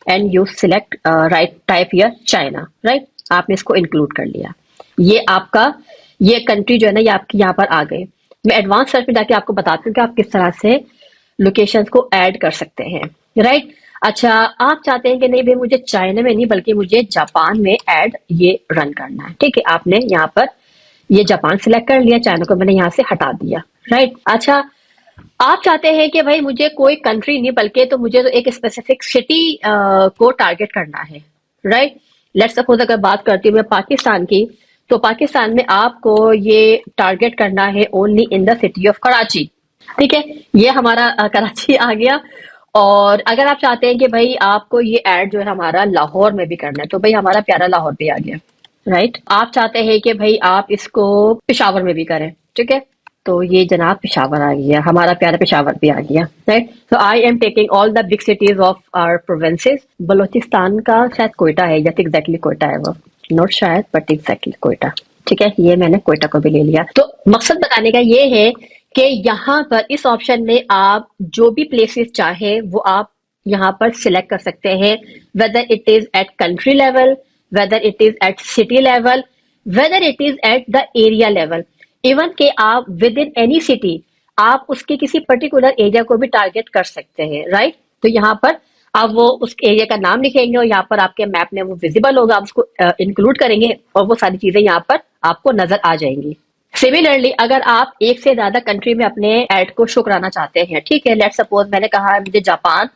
and you select right type here China, right. आपने इसको इंक्लूड कर लिया। ये आपका ये कंट्री जो है ना, ये आपकी यहाँ पर आ गए। मैं एडवांस सर्च में जाके आपको बताती हूँ कि आप किस तरह से लोकेशंस को ऐड कर सकते हैं, राइट। अच्छा, आप चाहते हैं कि नहीं भाई मुझे चाइना में नहीं बल्कि मुझे जापान में ऐड ये रन करना है, ठीक है। आपने यहाँ पर ये जापान सिलेक्ट कर लिया, चाइना को मैंने यहाँ से हटा दिया, राइट। अच्छा, आप चाहते हैं कि भाई मुझे कोई कंट्री नहीं बल्कि तो मुझे तो एक स्पेसिफिक सिटी को टारगेट करना है, राइट। लेट्स सपोज अगर बात करती हूँ मैं पाकिस्तान की, तो पाकिस्तान में आपको ये टारगेट करना है only in the city of Karachi, ठीक है। ये हमारा कराची आ गया। और अगर आप चाहते हैं कि भाई आपको ये ऐड जो है हमारा लाहौर में भी करना है, तो भाई हमारा प्यारा लाहौर भी आ गया, राइट। आप चाहते हैं कि भाई आप इसको पेशावर में भी करें, ठीक है, तो ये जनाब पेशावर आ गया, हमारा प्यारा पेशावर भी आ गया, राइट। तो I am taking all the big cities of our provinces. Balochistan का शायद कोयटा है, या एग्जैक्टली कोयटा है वो, नॉट शायद बट एग्जैक्टली कोयटा, ठीक है। ये मैंने कोयटा को भी ले लिया। तो मकसद बताने का ये है कि यहाँ पर इस ऑप्शन में आप जो भी प्लेसेस चाहे वो आप यहाँ पर सिलेक्ट कर सकते हैं, whether it is at country level, whether it is at city level, whether it is at the area level. Even के आप विद इन एनी सिटी आप उसके किसी पर्टिकुलर एरिया को भी टारगेट कर सकते हैं, राइट। तो यहाँ पर आप वो उस एरिया का नाम लिखेंगे और यहाँ पर आपके मैप में वो विजिबल होगा, आप उसको इंक्लूड करेंगे और वो सारी चीजें यहाँ पर आपको नजर आ जाएंगी। सिमिलरली अगर आप एक से ज्यादा कंट्री में अपने एड को शो कराना चाहते हैं, ठीक है, लेट्स सपोज मैंने कहा मुझे जापान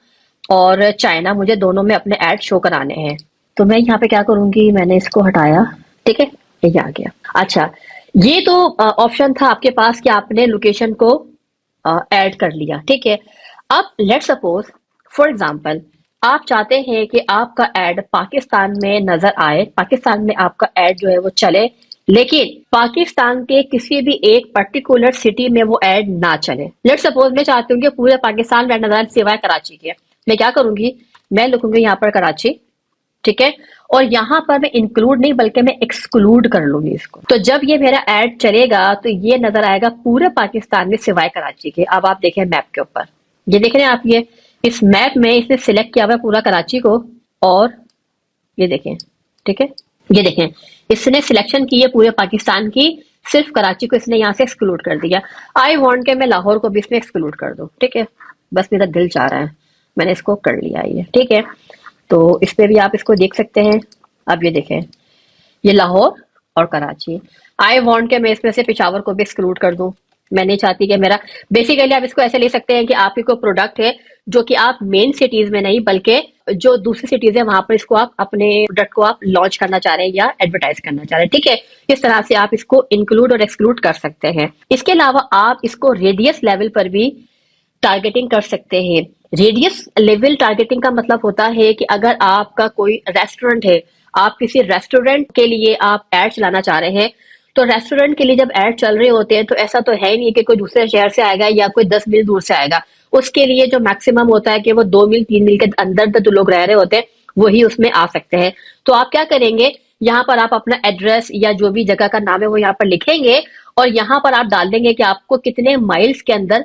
और चाइना, मुझे दोनों में अपने एड शो कराने हैं, तो मैं यहाँ पे क्या करूंगी, मैंने इसको हटाया, ठीक है, ये आ गया। अच्छा, ये तो ऑप्शन था आपके पास कि आपने लोकेशन को ऐड कर लिया, ठीक है। अब लेट्स सपोज फॉर एग्जाम्पल, आप चाहते हैं कि आपका एड पाकिस्तान में नजर आए, पाकिस्तान में आपका एड जो है वो चले, लेकिन पाकिस्तान के किसी भी एक पर्टिकुलर सिटी में वो एड ना चले। लेट्स सपोज मैं चाहती हूँ कि पूरे पाकिस्तान में एड नजर आए सिवाय कराची के। मैं क्या करूंगी, मैं लिखूंगी यहाँ पर कराची, ठीक है, और यहाँ पर मैं इंक्लूड नहीं बल्कि मैं एक्सक्लूड कर लूंगी इसको। तो जब ये मेरा एड चलेगा तो ये नजर आएगा पूरे पाकिस्तान में सिवाय कराची के। अब आप देखें मैप के ऊपर, ये देख रहे हैं आप, ये इस मैप में इसने सिलेक्ट किया हुआ है पूरा कराची को, और ये देखें, ठीक है, ये देखें इसने सिलेक्शन की है पूरे पाकिस्तान की, सिर्फ कराची को इसने यहाँ से एक्सक्लूड कर दिया। आई वांट के मैं लाहौर को भी इसमें एक्सक्लूड कर दूं, ठीक है, बस मेरा दिल चाह रहा है, मैंने इसको कर लिया ये, ठीक है। तो इसमें भी आप इसको देख सकते हैं। अब ये देखें, ये लाहौर और कराची। आई वांट के मैं इसमें से पेशावर को भी एक्सक्लूड कर दूं। मैं नहीं चाहती कि मेरा, बेसिकली आप इसको ऐसे ले सकते हैं कि आपकी कोई प्रोडक्ट है जो कि आप मेन सिटीज में नहीं बल्कि जो दूसरी सिटीज है वहां पर इसको आप अपने प्रोडक्ट को आप लॉन्च करना चाह रहे हैं या एडवर्टाइज करना चाह रहे हैं, ठीक है। इस तरह से आप इसको इंक्लूड और एक्सक्लूड कर सकते हैं। इसके अलावा आप इसको रेडियस लेवल पर भी टारगेटिंग कर सकते हैं। रेडियस लेवल टारगेटिंग का मतलब होता है कि अगर आपका कोई रेस्टोरेंट है, आप किसी रेस्टोरेंट के लिए आप एड चलाना चाह रहे हैं, तो रेस्टोरेंट के लिए जब एड चल रहे होते हैं तो ऐसा तो है नहीं कि कोई दूसरे शहर से आएगा या कोई 10 मील दूर से आएगा। उसके लिए जो मैक्सिमम होता है कि वो 2 मील 3 मील के अंदर जो लोग रह रहे होते हैं वही उसमें आ सकते हैं। तो आप क्या करेंगे, यहाँ पर आप अपना एड्रेस या जो भी जगह का नाम है वो यहाँ पर लिखेंगे, और यहाँ पर आप डाल देंगे कि आपको कितने माइल्स के अंदर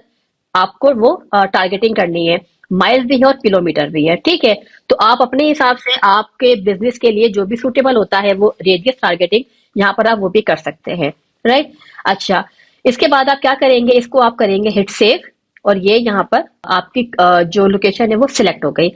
आपको वो टारगेटिंग करनी है। माइल्स भी है और किलोमीटर भी है, ठीक है। तो आप अपने हिसाब से आपके बिजनेस के लिए जो भी सूटेबल होता है वो रेडियस टारगेटिंग यहाँ पर आप वो भी कर सकते हैं, राइट। अच्छा, इसके बाद आप क्या करेंगे, इसको आप करेंगे हिट सेव, और ये यहाँ पर आपकी जो लोकेशन है वो सिलेक्ट हो गई।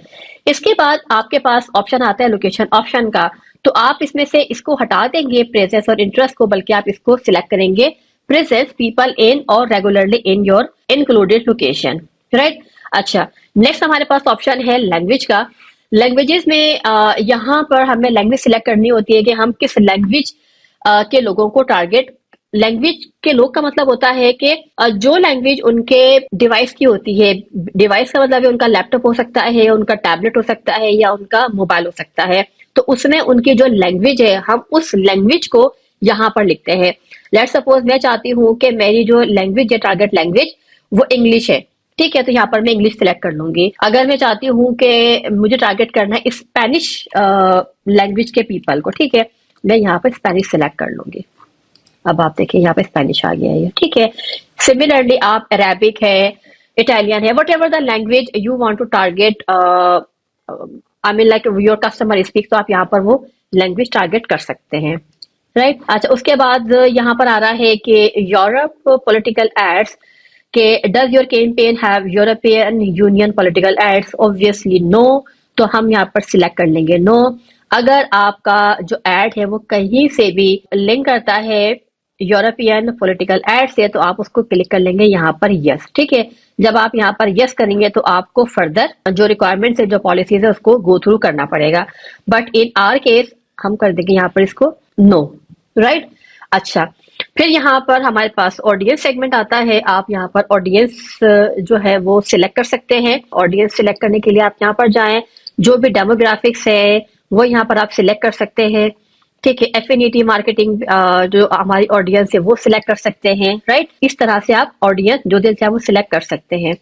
इसके बाद आपके पास ऑप्शन आता है लोकेशन ऑप्शन का, तो आप इसमें से इसको हटा देंगे प्रेजेंस और इंटरेस्ट को, बल्कि आप इसको सिलेक्ट करेंगे प्रेजेंस पीपल इन और regularly in your included location, right. अच्छा, नेक्स्ट हमारे पास ऑप्शन है लैंग्वेज का। लैंग्वेजेस में यहाँ पर हमें लैंग्वेज सिलेक्ट करनी होती है कि हम किस लैंग्वेज के लोगों को टारगेट। लैंग्वेज के लोग का मतलब होता है कि जो लैंग्वेज उनके डिवाइस की होती है। डिवाइस का मतलब है उनका लैपटॉप हो सकता है, उनका टैबलेट हो सकता है, या उनका मोबाइल हो सकता है। तो उसमें उनकी जो लैंग्वेज है हम उस लैंग्वेज को यहाँ पर लिखते हैं। लेट्स सपोज मैं चाहती हूँ कि मेरी जो लैंग्वेज है टारगेट लैंग्वेज वो इंग्लिश है, ठीक है, तो यहाँ पर मैं इंग्लिश सिलेक्ट कर लूंगी। अगर मैं चाहती हूँ कि मुझे टारगेट करना है स्पेनिश लैंग्वेज के पीपल को, ठीक है, मैं यहाँ पर स्पेनिश सिलेक्ट कर लूंगी। अब आप देखिए यहाँ पे स्पेनिश आ गया है, ठीक है। सिमिलरली आप अरेबिक है, इटालियन है, whatever the language you want to target, I mean like your customer speak, तो आप यहाँ पर वो लैंग्वेज टारगेट कर सकते हैं, राइट। अच्छा, उसके बाद यहाँ पर आ रहा है कि यूरोप पॉलिटिकल एड्स के does your campaign have European Union political ads, obviously no, तो हम यहाँ पर सिलेक्ट कर लेंगे नो। अगर आपका जो एड है वो कहीं से भी लिंक करता है यूरोपियन पॉलिटिकल एड से, तो आप उसको क्लिक कर लेंगे यहाँ पर यस, ठीक है। जब आप यहाँ पर यस करेंगे तो आपको फर्दर जो रिक्वायरमेंट्स है, जो पॉलिसीज है, उसको गो थ्रू करना पड़ेगा। बट इन आवर केस हम कर देंगे यहाँ पर इसको नो, राइट। अच्छा, फिर यहाँ पर हमारे पास ऑडियंस सेगमेंट आता है। आप यहाँ पर ऑडियंस जो है वो सिलेक्ट कर सकते हैं। ऑडियंस सिलेक्ट करने के लिए आप यहाँ पर जाएं, जो भी डेमोग्राफिक्स है वो यहाँ पर आप सिलेक्ट कर सकते हैं, ठीक है। एफिनिटी मार्केटिंग जो हमारी ऑडियंस है वो सिलेक्ट कर सकते हैं, राइट। इस तरह से आप ऑडियंस जो दिल चाहे वो सिलेक्ट कर सकते हैं।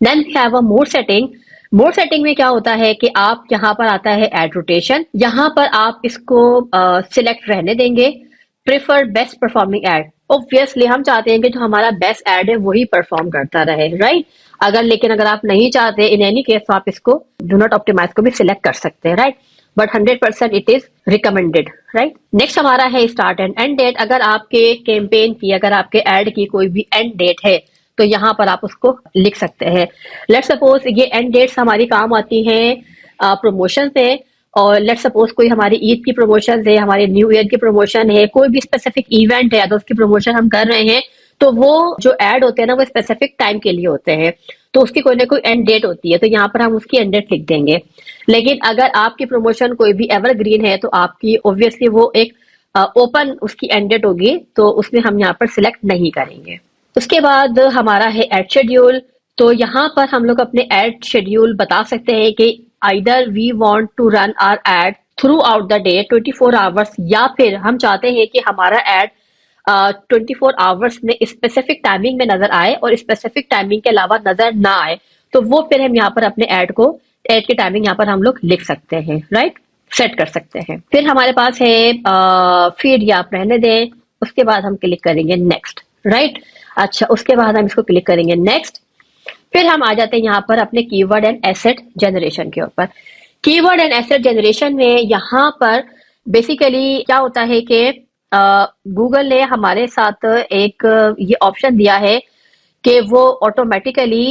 Then we have a mode setting. Mode setting में क्या होता है कि आप यहाँ पर आता है एड रोटेशन, यहाँ पर आप इसको सिलेक्ट रहने देंगे। Prefer best performing ad, obviously हम चाहते हैं कि जो हमारा बेस्ट एड है वही परफॉर्म करता रहे, राइट। अगर आप नहीं चाहते इन एनी केस तो आप इसको डू नॉट ऑप्टिमाइज को भी सिलेक्ट कर सकते हैं, right. But 100% it is recommended, right. Next हमारा है स्टार्ट एंड एंड डेट। अगर आपके कैंपेन की, अगर आपके एड की कोई भी एंड डेट है तो यहाँ पर आप उसको लिख सकते हैं। लेट्स सपोज ये एंड डेट्स हमारी काम आती हैं प्रमोशन से, और लेट्स सपोज कोई हमारी ईद की प्रमोशन है, हमारे न्यू ईयर की प्रमोशन है, कोई भी स्पेसिफिक इवेंट है अगर उसकी प्रमोशन हम कर रहे हैं, तो वो जो एड होते हैं ना वो स्पेसिफिक टाइम के लिए होते हैं, तो उसकी कोई ना कोई एंड डेट होती है, तो यहाँ पर हम उसकी एंड डेट लिख देंगे। लेकिन अगर आपकी प्रमोशन कोई भी एवरग्रीन है तो आपकी ऑब्वियसली वो एक ओपन उसकी एंड डेट होगी, तो उसमें हम यहाँ पर सिलेक्ट नहीं करेंगे। उसके बाद हमारा है एड शेड्यूल। तो यहाँ पर हम लोग अपने एड शेड्यूल बता सकते हैं कि either we want to run our ad throughout the day 24 hours, या फिर हम चाहते हैं कि हमारा एड 24 आवर्स में स्पेसिफिक टाइमिंग में नजर आए और स्पेसिफिक टाइमिंग के अलावा नजर ना आए। तो वो फिर हम यहाँ पर अपने एड की टाइमिंग यहाँ पर हम लोग लिख सकते हैं, राइट, सेट कर सकते हैं। फिर हमारे पास है फीड, या आप रहने दें, उसके बाद हम क्लिक करेंगे नेक्स्ट, राइट। अच्छा, उसके बाद हम इसको क्लिक करेंगे नेक्स्ट। फिर हम आ जाते हैं यहाँ पर अपने कीवर्ड एंड एसेट जनरेशन के ऊपर। कीवर्ड एंड एसेट जनरेशन में यहाँ पर बेसिकली क्या होता है कि गूगल ने हमारे साथ एक ये ऑप्शन दिया है कि वो ऑटोमेटिकली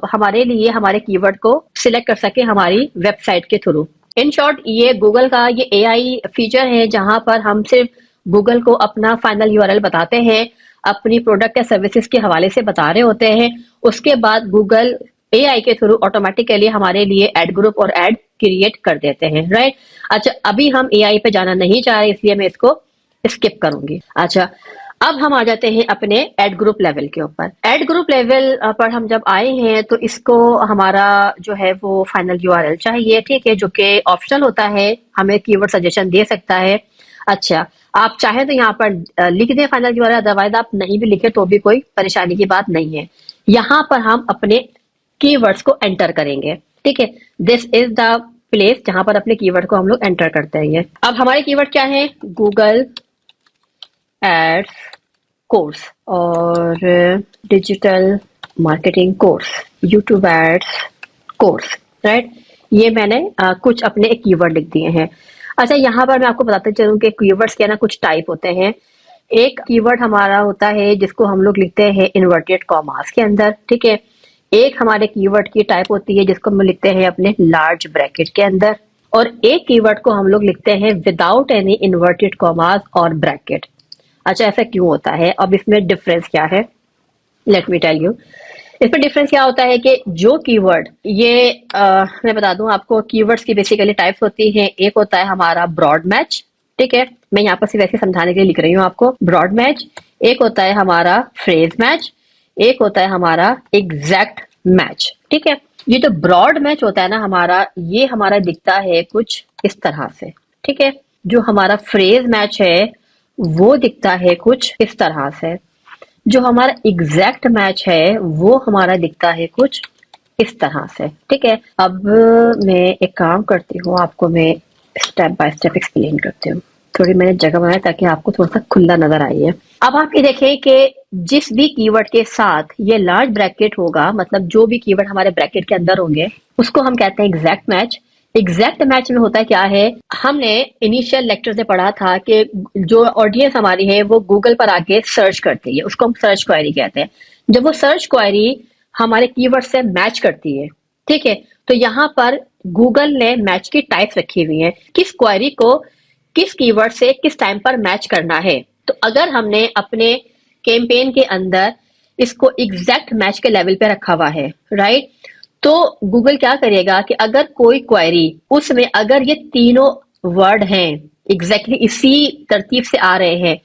हमारे लिए हमारे कीवर्ड को सिलेक्ट कर सके हमारी वेबसाइट के थ्रू। इन शॉर्ट, ये गूगल का ये एआई फीचर है जहां पर हम सिर्फ गूगल को अपना फाइनल यूआरएल बताते हैं, अपनी प्रोडक्ट या सर्विसेज के हवाले से बता रहे होते हैं। उसके बाद गूगल एआई के थ्रू ऑटोमेटिकली हमारे लिए एड ग्रुप और एड क्रिएट कर देते हैं, राइट। अच्छा, अभी हम एआई पे जाना नहीं चाह रहे, इसलिए मैं इसको स्किप करूंगी। अच्छा, अब हम आ जाते हैं अपने एड ग्रुप लेवल के ऊपर। एड ग्रुप लेवल पर हम जब आए हैं तो इसको हमारा जो है वो फाइनल यूआरएल चाहिए, ठीक है, जो कि ऑप्शनल होता है, हमें कीवर्ड सजेशन दे सकता है। अच्छा, आप चाहें तो यहाँ पर लिख दें फाइनल यूआरएल, अदरवाइज आप नहीं भी लिखे तो भी कोई परेशानी की बात नहीं है। यहाँ पर हम अपने कीवर्ड्स को एंटर करेंगे, ठीक है। दिस इज द प्लेस जहां पर अपने कीवर्ड को हम लोग एंटर करते हैं। अब हमारे कीवर्ड क्या है? गूगल एड्स कोर्स और digital marketing course, YouTube ads course, right. ये मैंने कुछ अपने कीवर्ड लिख दिए हैं। अच्छा, यहाँ पर मैं आपको बताते चलूं कि कीवर्ड्स के ना कुछ टाइप होते हैं। एक कीवर्ड हमारा होता है जिसको हम लोग लिखते हैं इन्वर्टेड कॉमास के अंदर, ठीक है। एक हमारे कीवर्ड की टाइप होती है जिसको हम लिखते हैं अपने लार्ज ब्रैकेट के अंदर, और एक कीवर्ड को हम लोग लिखते हैं विदाउट एनी इन्वर्टेड कॉमास और ब्रैकेट। अच्छा, ऐसा क्यों होता है? अब इसमें डिफरेंस क्या है, लेट मी टेल यू। इसमें डिफरेंस क्या होता है कि जो कीवर्ड ये मैं बता दूं आपको, कीवर्ड्स की बेसिकली टाइप्स होती हैं। एक होता है हमारा ब्रॉड मैच, ठीक है, मैं यहाँ पर सिर्फ ऐसे समझाने के लिए लिख रही हूँ आपको, ब्रॉड मैच। एक होता है हमारा फ्रेज मैच, एक होता है हमारा एग्जैक्ट मैच, ठीक है। ये जो ब्रॉड मैच होता है ना हमारा, ये हमारा दिखता है कुछ इस तरह से, ठीक है। जो हमारा फ्रेज मैच है वो दिखता है कुछ इस तरह से। जो हमारा एग्जैक्ट मैच है वो हमारा दिखता है कुछ इस तरह से, ठीक है। अब मैं एक काम करती हूँ, आपको मैं स्टेप बाय स्टेप एक्सप्लेन करती हूँ। थोड़ी मैंने जगह बनाई ताकि आपको थोड़ा सा खुला नजर आए। अब आप ये देखें कि जिस भी कीवर्ड के साथ ये लार्ज ब्रैकेट होगा, मतलब जो भी कीवर्ड हमारे ब्रैकेट के अंदर होंगे, उसको हम कहते हैं एग्जैक्ट मैच। एग्जैक्ट मैच में होता क्या है, हमने इनिशियल लेक्चर से पढ़ा था कि जो ऑडियंस हमारी है वो गूगल पर आके सर्च करती है, उसको हम सर्च क्वेरी कहते हैं। जब वो सर्च क्वेरी हमारे कीवर्ड से मैच करती है, ठीक है, तो यहाँ पर गूगल ने मैच की टाइप्स रखी हुई है, किस क्वेरी को किस कीवर्ड से किस टाइम पर मैच करना है। तो अगर हमने अपने कैंपेन के अंदर इसको एग्जैक्ट मैच के लेवल पे रखा हुआ है, राइट, तो गूगल क्या करेगा कि अगर कोई क्वेरी उसमें अगर ये तीनों वर्ड हैं एग्जैक्टली इसी तरतीब से आ रहे हैं,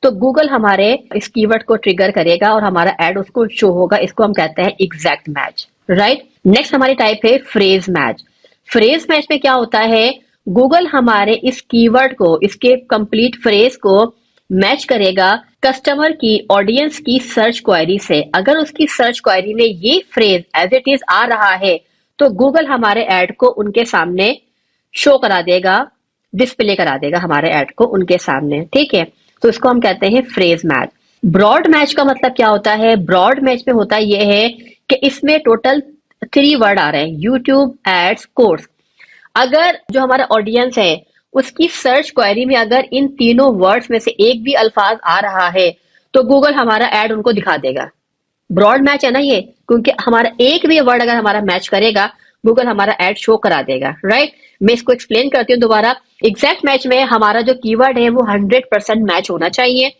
तो गूगल हमारे इस कीवर्ड को ट्रिगर करेगा और हमारा एड उसको शो होगा। इसको हम कहते हैं एग्जैक्ट मैच, राइट। नेक्स्ट हमारी टाइप है फ्रेज मैच। फ्रेज मैच में क्या होता है, गूगल हमारे इस कीवर्ड को, इसके कंप्लीट फ्रेज को मैच करेगा कस्टमर की, ऑडियंस की सर्च क्वेरी से। अगर उसकी सर्च क्वेरी में ये फ्रेज एज इट इज आ रहा है तो गूगल हमारे ऐड को उनके सामने शो करा देगा, डिस्प्ले करा देगा हमारे ऐड को उनके सामने, ठीक है। तो इसको हम कहते हैं फ्रेज मैच। ब्रॉड मैच का मतलब क्या होता है? ब्रॉड मैच में होता यह है कि इसमें टोटल 3 वर्ड आ रहे हैं, यूट्यूब एड्स कोर्स। अगर जो हमारा ऑडियंस है उसकी सर्च क्वेरी में अगर इन तीनों वर्ड्स में से एक भी अल्फाज आ रहा है तो गूगल हमारा ऐड उनको दिखा देगा। ब्रॉड मैच है ना ये, क्योंकि हमारा एक भी वर्ड अगर हमारा मैच करेगा गूगल हमारा ऐड शो करा देगा, राइट। मैं इसको एक्सप्लेन करती हूँ दोबारा। एग्जैक्ट मैच में हमारा जो कीवर्ड है वो 100% मैच होना चाहिए।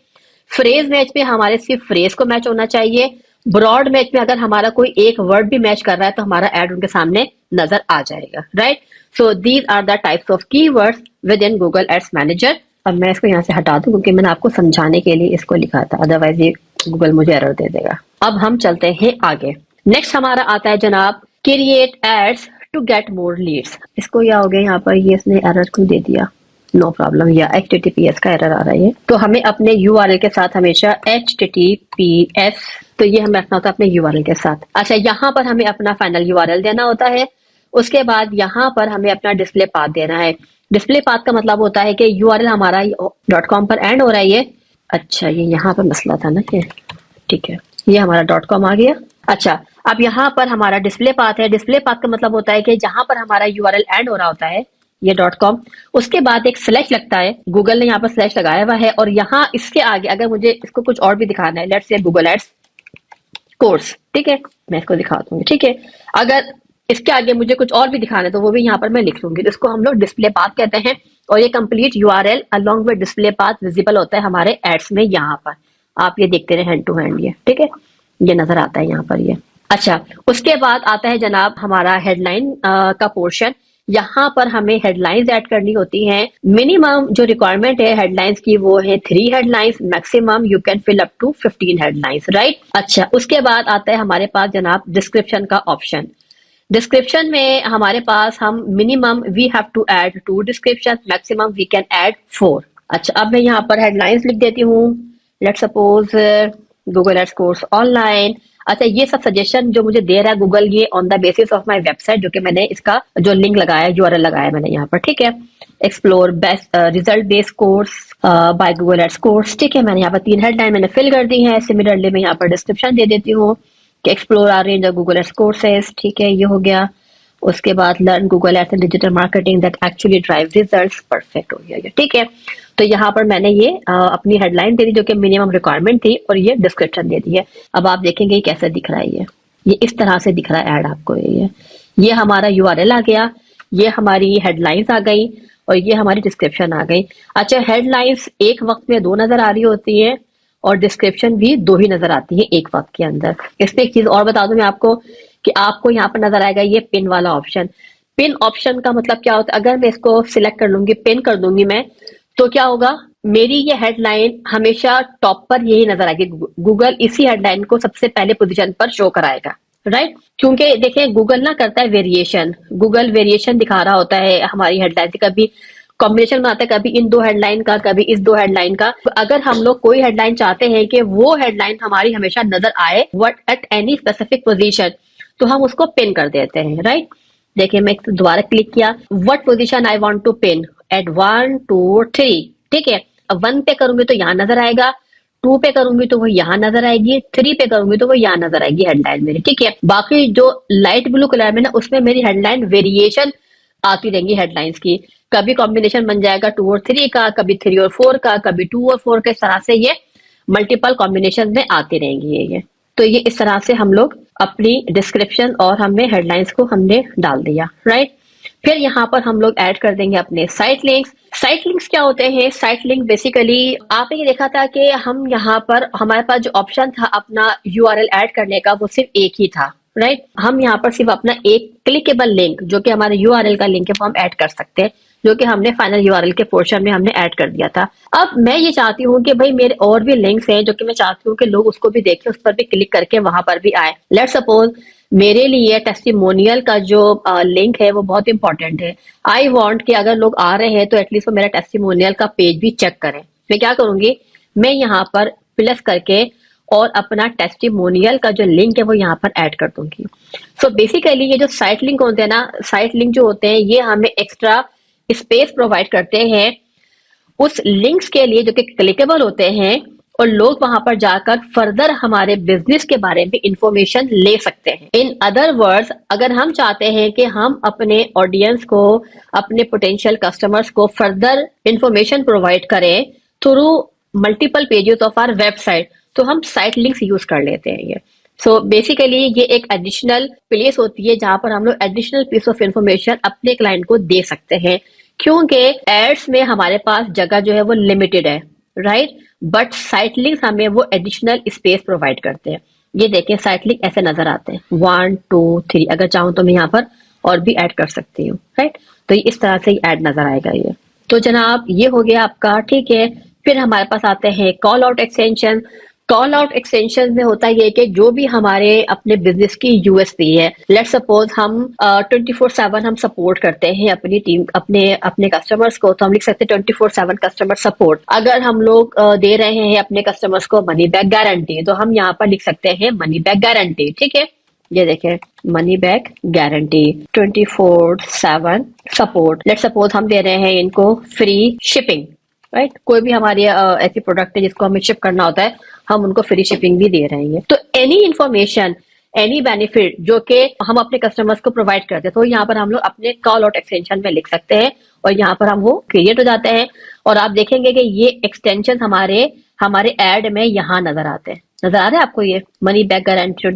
फ्रेज मैच में हमारे सिर्फ फ्रेज को मैच होना चाहिए। ब्रॉड मैच में अगर हमारा कोई एक वर्ड भी मैच कर रहा है तो हमारा ऐड उनके सामने नजर आ जाएगा, right. So these are the types of keywords within Google ads manager. अब मैं इसको यहाँ से हटा दूं क्योंकि मैंने आपको समझाने के लिए इसको लिखा था, अदरवाइज ये गूगल मुझे एरर दे देगा। अब हम चलते हैं आगे। नेक्स्ट हमारा आता है जनाब create ads to get more leads. इसको क्या हो गया यहाँ पर, ये इसने एरर क्यों दे दिया, नो प्रॉब्लम, या HTTPS का एरर आ रहा है। तो हमें अपने URL के साथ हमेशा HTTPS, तो ये हमें रखना होता है अपने URL के साथ। अच्छा, यहाँ पर हमें अपना फाइनल URL देना होता है। उसके बाद यहाँ पर हमें अपना डिस्प्ले पाथ देना है। डिस्प्ले पाथ का मतलब होता है कि URL हमारा .com पर एंड हो रहा है ये। अच्छा, ये यहाँ पर मसला था ना, ये ठीक है, ये हमारा .com आ गया। अच्छा, अब यहाँ पर हमारा डिस्प्ले पाथ है। डिस्प्ले पाथ का मतलब होता है कि जहां पर हमारा URL एंड हो रहा होता है, ये .com, उसके बाद एक स्लैश लगता है, गूगल ने यहाँ पर स्लैश लगाया हुआ है, और यहाँ इसके आगे अगर मुझे इसको कुछ और भी दिखाना है, let's say Google ads course, ठीक है, मैं इसको दिखा दूंगी, ठीक है। अगर इसके आगे मुझे कुछ और भी दिखाना है तो वो भी यहाँ पर मैं लिख लूंगी। तो इसको हम लोग डिस्प्ले पाथ कहते हैं, और ये complete URL along with display path visible होता है हमारे एड्स में। यहाँ पर आप ये देखते रहे हैंड टू हैंड, ये ठीक है, ये नजर आता है यहाँ पर ये। अच्छा, उसके बाद आता है जनाब हमारा हेडलाइन का पोर्शन। यहाँ पर हमें हेडलाइंस ऐड करनी होती हैं। मिनिमम जो रिक्वायरमेंट है हेडलाइंस की वो है 3 headlines, maximum you can fill up to 15 headlines, right. अच्छा, उसके बाद आता है हमारे पास जनाब डिस्क्रिप्शन का ऑप्शन। डिस्क्रिप्शन में हमारे पास हम minimum we have to add 2 description, maximum we can add 4। अच्छा, अब मैं यहाँ पर हेडलाइंस लिख देती हूँ। Let's suppose Google ads course online. अच्छा, ये सब सजेशन जो मुझे दे रहा है गूगल, ये on the basis of my website, जो कि मैंने इसका जो लिंक लगाया, URL लगाया मैंने यहाँ पर, ठीक है। Explore best result based course by Google ads course, ठीक है। मैंने यहाँ पर 3 हेडलाइन मैंने फिल कर दी है। सिमिलरली मैं यहाँ पर डिस्क्रिप्शन दे देती हूँ कि explore our range of Google ads courses, ठीक है, ये हो गया। उसके बाद learn Google ads and digital marketing that actually drive results, perfect हो गया ये, ठीक है। तो यहाँ पर मैंने ये अपनी हेडलाइन दे दी जो कि मिनिमम रिक्वायरमेंट थी, और ये डिस्क्रिप्शन दे दी है। अब आप देखेंगे ये कैसे दिख रहा है, ये इस तरह से दिख रहा है ऐड आपको। ये हमारा URL आ गया, ये हमारी हेडलाइंस आ गई, और ये हमारी डिस्क्रिप्शन आ गई। अच्छा, हेडलाइंस एक वक्त में 2 नजर आ रही होती है, और डिस्क्रिप्शन भी 2 ही नजर आती है एक वक्त के अंदर। इसमें एक चीज और बता दूं मैं आपको कि आपको यहाँ पर नजर आएगा ये पिन वाला ऑप्शन। पिन ऑप्शन का मतलब क्या होता है, अगर मैं इसको सिलेक्ट कर लूंगी, पिन कर दूंगी मैं, तो क्या होगा, मेरी ये हेडलाइन हमेशा टॉप पर यही नजर आएगी। गूगल इसी हेडलाइन को सबसे पहले पोजीशन पर शो कराएगा, राइट। क्योंकि देखें गूगल ना करता है वेरिएशन, गूगल वेरिएशन दिखा रहा होता है हमारी हेडलाइन से, कभी कॉम्बिनेशन बनाता है, कभी इन 2 हेडलाइन का, कभी इस 2 हेडलाइन का। तो अगर हम लोग कोई हेडलाइन चाहते हैं कि वो हेडलाइन हमारी हमेशा नजर आए what at any specific position, तो हम उसको पिन कर देते हैं, राइट। देखिए मैं दोबारा क्लिक किया, what position I want to pin, at 1 2 3, ठीक है। अब 1 पे करूंगी तो यहाँ नजर आएगा, 2 पे करूंगी तो वो यहाँ नजर आएगी, 3 पे करूंगी तो वो यहाँ नजर आएगी हेडलाइन मेरी, ठीक है। बाकी जो लाइट ब्लू कलर में ना, उसमें मेरी हेडलाइन वेरिएशन आती रहेंगी हेडलाइंस की। कभी कॉम्बिनेशन बन जाएगा 2 और 3 का, कभी 3 और 4 का, कभी 2 और 4 का, इस तरह से ये मल्टीपल कॉम्बिनेशन में आती रहेंगी ये। तो ये इस तरह से हम लोग अपनी डिस्क्रिप्शन और हमने हेडलाइंस को हमने डाल दिया, राइट। फिर यहाँ पर हम लोग ऐड कर देंगे अपने साइट लिंक्स। साइट लिंक्स क्या होते हैं? साइट लिंक बेसिकली आपने ये देखा था कि हम यहाँ पर हमारे पास जो ऑप्शन था अपना URL ऐड करने का, वो सिर्फ एक ही था, राइट। हम यहाँ पर सिर्फ अपना एक क्लिकेबल लिंक जो कि हमारे URL का लिंक है वो हम ऐड कर सकते हैं, जो कि हमने फाइनल URL के पोर्शन में हमने ऐड कर दिया था। अब मैं ये चाहती हूँ कि भाई मेरे और भी लिंक्स हैं जो कि मैं चाहती हूँ कि लोग उसको भी देखें, उस पर भी क्लिक करके वहां पर भी आए। लेट्स सपोज मेरे लिए टेस्टिमोनियल का जो लिंक है वो बहुत इंपॉर्टेंट है। आई वांट कि अगर लोग आ रहे हैं तो एटलीस्ट वो मेरा टेस्टिमोनियल का पेज भी चेक करें। मैं क्या करूंगी, मैं यहाँ पर प्लस करके और अपना टेस्टिमोनियल का जो लिंक है वो यहाँ पर ऐड कर दूंगी। सो बेसिकली ये जो साइट लिंक होते हैं ना, साइट लिंक जो होते हैं ये हमें एक्स्ट्रा स्पेस प्रोवाइड करते हैं उस लिंक्स के लिए जो कि क्लिकेबल होते हैं, और लोग वहां पर जाकर फर्दर हमारे बिजनेस के बारे में इंफॉर्मेशन ले सकते हैं। इन अदर वर्ड्स, अगर हम चाहते हैं कि हम अपने ऑडियंस को, अपने पोटेंशियल कस्टमर्स को फर्दर इंफॉर्मेशन प्रोवाइड करें through multiple pages of our website, तो हम साइट लिंक्स यूज कर लेते हैं ये। सो बेसिकली ये एक एडिशनल प्लेस होती है जहां पर हम लोग एडिशनल पीस ऑफ इंफॉर्मेशन अपने क्लाइंट को दे सकते हैं, क्योंकि एड्स में हमारे पास जगह जो है वो लिमिटेड है, राइट। बट साइट लिंक्स हमें वो एडिशनल स्पेस प्रोवाइड करते हैं। ये देखें साइट लिंक ऐसे नजर आते हैं 1 2 3, अगर चाहूं तो मैं यहाँ पर और भी ऐड कर सकती हूँ, राइट। तो ये इस तरह से ही ऐड नजर आएगा ये। तो जनाब ये हो गया आपका, ठीक है। फिर हमारे पास आते हैं call out extension. Call out extension में होता ये कि जो भी हमारे अपने बिजनेस की यूएसपी है, लेट्स सपोज हम 24/7 हम सपोर्ट करते हैं अपनी टीम अपने अपने कस्टमर्स को, तो हम लिख सकते हैं 24/7 कस्टमर सपोर्ट। अगर हम लोग दे रहे हैं अपने कस्टमर्स को मनी बैक गारंटी, तो हम यहाँ पर लिख सकते हैं मनी बैक गारंटी। ठीक है, ये देखें, money back guarantee 24/7 support. Let's suppose हम दे रहे हैं इनको फ्री शिपिंग, राइट। कोई भी हमारी ऐसी प्रोडक्ट है जिसको हमें शिप करना होता है, हम उनको फ्री शिपिंग भी दे रहे हैं। तो एनी इंफॉर्मेशन, एनी बेनिफिट जो कि हम अपने कस्टमर्स को प्रोवाइड करते हैं, तो यहाँ पर हम लोग अपने कॉल आउट एक्सटेंशन में लिख सकते हैं और यहाँ पर हम वो क्रिएट हो जाते हैं। और आप देखेंगे कि ये एक्सटेंशन हमारे एड में यहाँ नजर आते हैं। नजर आ रहे हैं आपको ये money back guarantee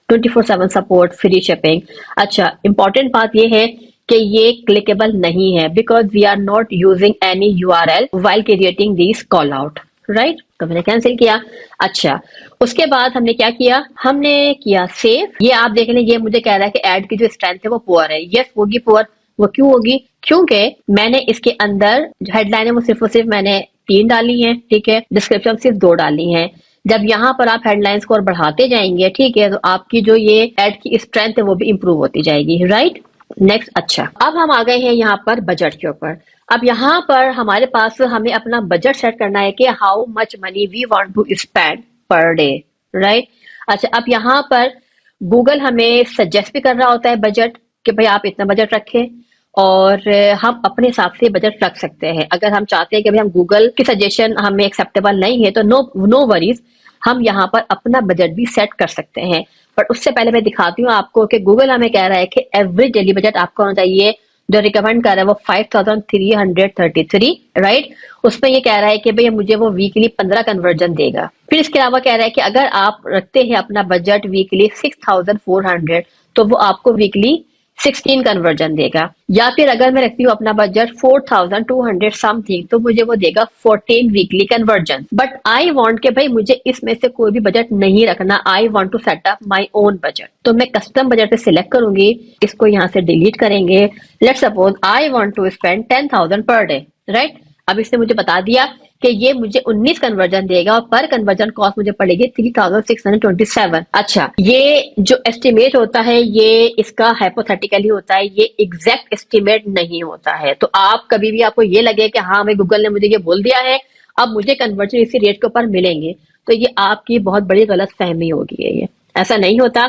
24/7 support, free shipping. अच्छा, इंपॉर्टेंट बात ये है कि ये क्लिकेबल नहीं है because we are not using any URL while creating this call out, right. तो मैंने कैंसिल किया। अच्छा, उसके बाद हमने क्या किया, हमने किया सेव। ये आप देख लें, ये मुझे कह रहा है कि ऐड की जो स्ट्रेंथ है वो पुअर है। यस, होगी पुअर। वो क्यों होगी? क्योंकि मैंने इसके अंदर जो हेडलाइन है वो सिर्फ और सिर्फ मैंने 3 डाली है, ठीक है, डिस्क्रिप्शन सिर्फ 2 डाली है। जब यहाँ पर आप हेडलाइंस को और बढ़ाते जाएंगे, ठीक है, तो आपकी जो ये एड की स्ट्रेंथ है वो भी इंप्रूव होती जाएगी, राइट। नेक्स्ट, अच्छा, अब हम आ गए हैं यहाँ पर बजट के ऊपर। अब यहाँ पर हमारे पास हमें अपना बजट सेट करना है कि how much money we want to spend per day, right. अच्छा, अब यहाँ पर गूगल हमें सजेस्ट भी कर रहा होता है बजट कि भाई आप इतना बजट रखें, और हम अपने हिसाब से बजट रख सकते हैं। अगर हम चाहते हैं कि भाई हम गूगल की सजेशन हमें एक्सेप्टेबल नहीं है, तो नो वरीज, हम यहाँ पर अपना बजट भी सेट कर सकते हैं। पर उससे पहले मैं दिखाती हूँ आपको कि गूगल हमें कह रहा है कि एवरेज डेली बजट आपका होना चाहिए, जो रिकमेंड कर रहा है वो 5333, राइट। उसमें ये कह रहा है कि भाई मुझे वो वीकली 15 कन्वर्जन देगा। फिर इसके अलावा कह रहा है कि अगर आप रखते हैं अपना बजट वीकली 6400, तो वो आपको वीकली 16 कन्वर्जन देगा। या फिर अगर मैं रखती हूँ अपना बजट 4200 समथिंग, तो मुझे वो देगा 14 weekly conversion. But I want के भाई मुझे इसमें से कोई भी बजट नहीं रखना, I want to set up my own budget. तो मैं कस्टम बजट पे सिलेक्ट करूंगी, इसको यहाँ से डिलीट करेंगे। Let's suppose I want to spend 10,000 per day, right. अब इसने मुझे बता दिया कि ये मुझे 19 कन्वर्जन देगा और पर कन्वर्जन कॉस्ट मुझे पड़ेगी 3627। अच्छा, ये जो एस्टिमेट होता है ये इसका हाइपोथेटिकली होता है, ये एग्जैक्ट एस्टिमेट नहीं होता है। तो आप कभी भी आपको ये लगे कि हाँ भाई गूगल ने मुझे ये बोल दिया है, अब मुझे कन्वर्जन इसी रेट के ऊपर मिलेंगे, तो ये आपकी बहुत बड़ी गलत फहमी होगी। ये ऐसा नहीं होता।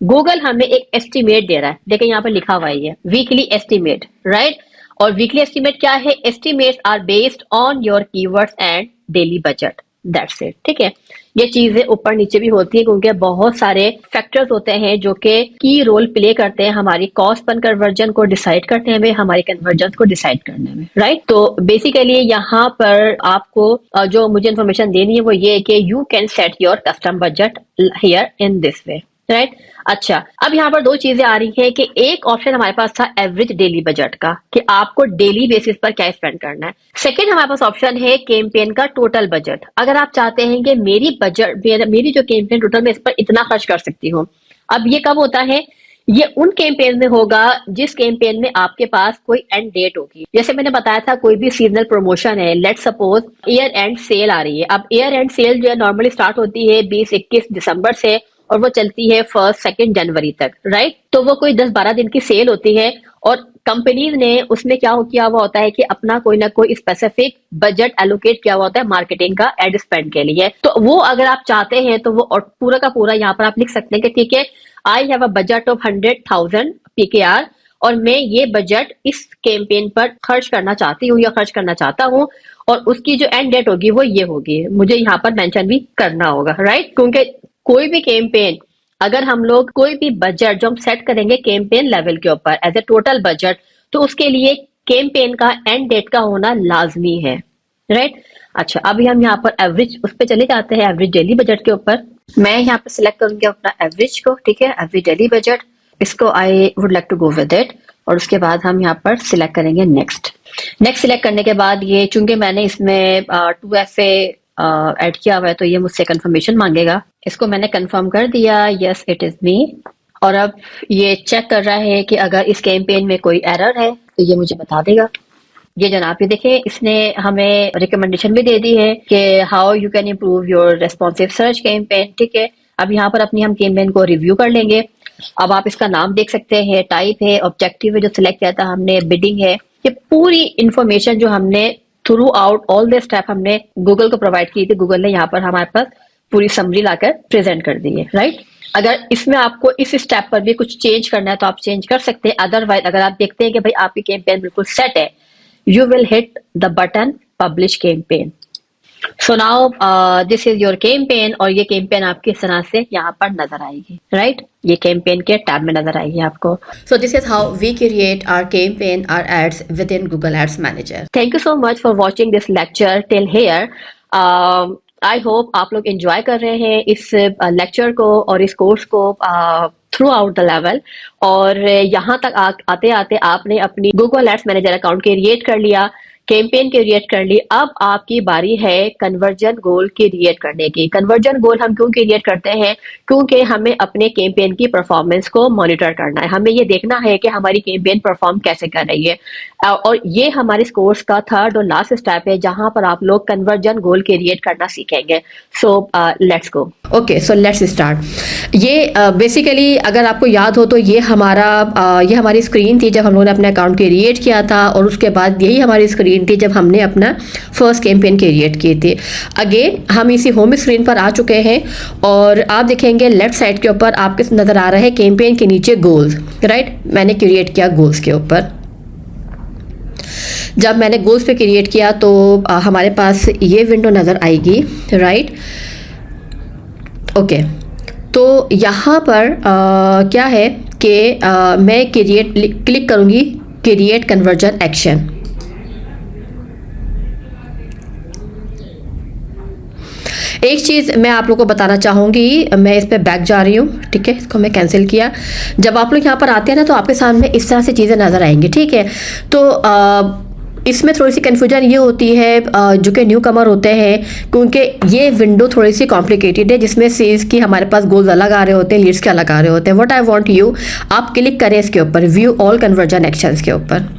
गूगल हमें एक एस्टिमेट दे रहा है, देखिए यहाँ पर लिखा हुआ है वीकली एस्टिमेट, राइट। और वीकली एस्टिमेट क्या है? Estimates are based on your keywords and daily budget, that's it, ठीक है। ये चीजें ऊपर नीचे भी होती है क्योंकि बहुत सारे फैक्टर्स होते हैं जो कि की रोल प्ले करते हैं हमारी कॉस्ट पर कन्वर्जन को डिसाइड करने में, हमारे कन्वर्जन को डिसाइड करने में, राइट। तो बेसिकली यहाँ पर आपको जो मुझे इन्फॉर्मेशन देनी है वो ये है कि you can set your custom budget here in this way, right. अच्छा, अब यहाँ पर 2 चीजें आ रही है कि एक ऑप्शन हमारे पास था एवरेज डेली बजट का, कि आपको डेली बेसिस पर क्या स्पेंड करना है। सेकंड हमारे पास ऑप्शन है कैंपेन का टोटल बजट। अगर आप चाहते हैं कि मेरी जो कैंपेन टोटल में इस पर इतना खर्च कर सकती हूँ। अब ये कब होता है? ये उन कैंपेन में होगा जिस कैंपेन में आपके पास कोई एंड डेट होगी। जैसे मैंने बताया था, कोई भी सीजनल प्रमोशन है, let's suppose year end sale आ रही है। अब ईयर एंड सेल जो है नॉर्मली स्टार्ट होती है 20-21 दिसंबर से और वो चलती है 1-2 जनवरी तक, राइट। तो वो कोई 10-12 दिन की सेल होती है और कंपनीज ने उसमें क्या किया हुआ होता है कि अपना कोई ना कोई स्पेसिफिक बजट एलोकेट किया हुआ होता है मार्केटिंग का एड स्पेंड के लिए। तो वो अगर आप चाहते हैं तो वो और पूरा का पूरा यहाँ पर आप लिख सकते हैं कि ठीक है, आई have a budget of 100,000 PKR और मैं ये बजट इस कैंपेन पर खर्च करना चाहती हूँ या खर्च करना चाहता हूँ, और उसकी जो एंड डेट होगी वो ये होगी। मुझे यहाँ पर मेंशन भी करना होगा, राइट। क्योंकि कोई भी कैंपेन, अगर हम लोग कोई भी बजट जो हम सेट करेंगे कैंपेन लेवल के ऊपर एज ए टोटल बजट, तो उसके लिए कैंपेन का एंड डेट का होना लाजमी है, राइट। अच्छा, अभी हम यहाँ पर एवरेज उस पर चले जाते हैं, एवरेज डेली बजट के ऊपर। मैं यहाँ पर सिलेक्ट करूंगी अपना एवरेज को, ठीक है, एवरेज डेली बजट, इसको I would like to go with it. और उसके बाद हम यहाँ पर सिलेक्ट करेंगे नेक्स्ट। नेक्स्ट सिलेक्ट करने के बाद ये चूंकि मैंने इसमें 2FA ऐड किया हुआ है तो ये मुझसे कंफर्मेशन मांगेगा। इसको मैंने कंफर्म कर दिया, यस इट इज मी। और अब ये चेक कर रहा है कि अगर इस कैंपेन में कोई एरर है तो ये मुझे बता देगा। ये जनाब ये देखें, इसने हमें रिकमेंडेशन भी दे दी है कि how you can improve your responsive search campaign. ठीक है, अब यहाँ पर अपनी हम कैंपेन को रिव्यू कर लेंगे। अब आप इसका नाम देख सकते हैं, टाइप है, ऑब्जेक्टिव है जो सिलेक्ट किया था हमने, बिडिंग है। ये पूरी इंफॉर्मेशन जो हमने through out all the step हमने गूगल को प्रोवाइड की थी, गूगल ने यहाँ पर हमारे पास पूरी समरी लाकर प्रेजेंट कर दी है, राइट। अगर इसमें आपको इस स्टेप पर भी कुछ चेंज करना है तो आप चेंज कर सकते हैं। अदरवाइज अगर आप देखते हैं कि भाई आपकी कैंपेन बिल्कुल सेट है, you will hit the button publish campaign. So now this is your campaign और ये campaign आपकी इस तरह से यहाँ पर नजर आएगी, right? ये campaign के टैब में नजर आएगी आपको। So this is how we create our campaign, our ads within Google Ads Manager. Thank you so much for watching this lecture till here. I hope आप लोग enjoy कर रहे हैं इस lecture को और इस course को थ्रू आउट द लेवल। और यहाँ तक आते आते आपने अपनी Google ads manager account create कर लिया, कैंपेन क्रिएट कर ली। अब आपकी बारी है कन्वर्जन गोल क्रिएट करने की। कन्वर्जन गोल हम क्यों क्रिएट करते हैं? क्योंकि हमें अपने कैंपेन की परफॉर्मेंस को मॉनिटर करना है। हमें ये देखना है कि हमारी कैंपेन परफॉर्म कैसे कर रही है। और ये हमारे इस कोर्स का थर्ड और लास्ट स्टेप है जहां पर आप लोग कन्वर्जन गोल क्रिएट करना सीखेंगे। So let's go. Okay, so let's start. ये बेसिकली अगर आपको याद हो तो ये हमारी स्क्रीन थी जब हम लोगों ने अपना अकाउंट क्रिएट किया था, और उसके बाद यही हमारी स्क्रीन थी जब हमने अपना फर्स्ट कैंपेन क्रिएट किए थे। अगेन हम इसी होम स्क्रीन पर आ चुके हैं और आप देखेंगे लेफ्ट साइड के ऊपर आपके नजर आ रहा है कैंपेन के नीचे गोल्स, राइट। मैंने क्रिएट किया गोल्स के ऊपर। जब मैंने गोल्स पे क्रिएट किया तो हमारे पास ये विंडो नज़र आएगी, राइट। ओके, तो यहाँ पर क्या है कि मैं क्लिक करूँगी क्रिएट कन्वर्जन एक्शन। एक चीज़ मैं आप लोगों को बताना चाहूँगी, मैं इस पर बैक जा रही हूँ, ठीक है। इसको मैं कैंसिल किया। जब आप लोग यहाँ पर आते हैं ना तो आपके सामने इस तरह से चीज़ें नज़र आएंगी, ठीक है। तो इसमें थोड़ी सी कन्फ्यूजन ये होती है जो कि न्यू कमर होते हैं, क्योंकि ये विंडो थोड़ी सी कॉम्प्लिकेटेड है, जिसमें सेल्स की हमारे पास गोल्स अलग आ रहे होते हैं, लीड्स के अलग आ रहे होते हैं। व्हाट आई वांट यू, आप क्लिक करें इसके ऊपर व्यू ऑल कन्वर्जन एक्शंस के ऊपर,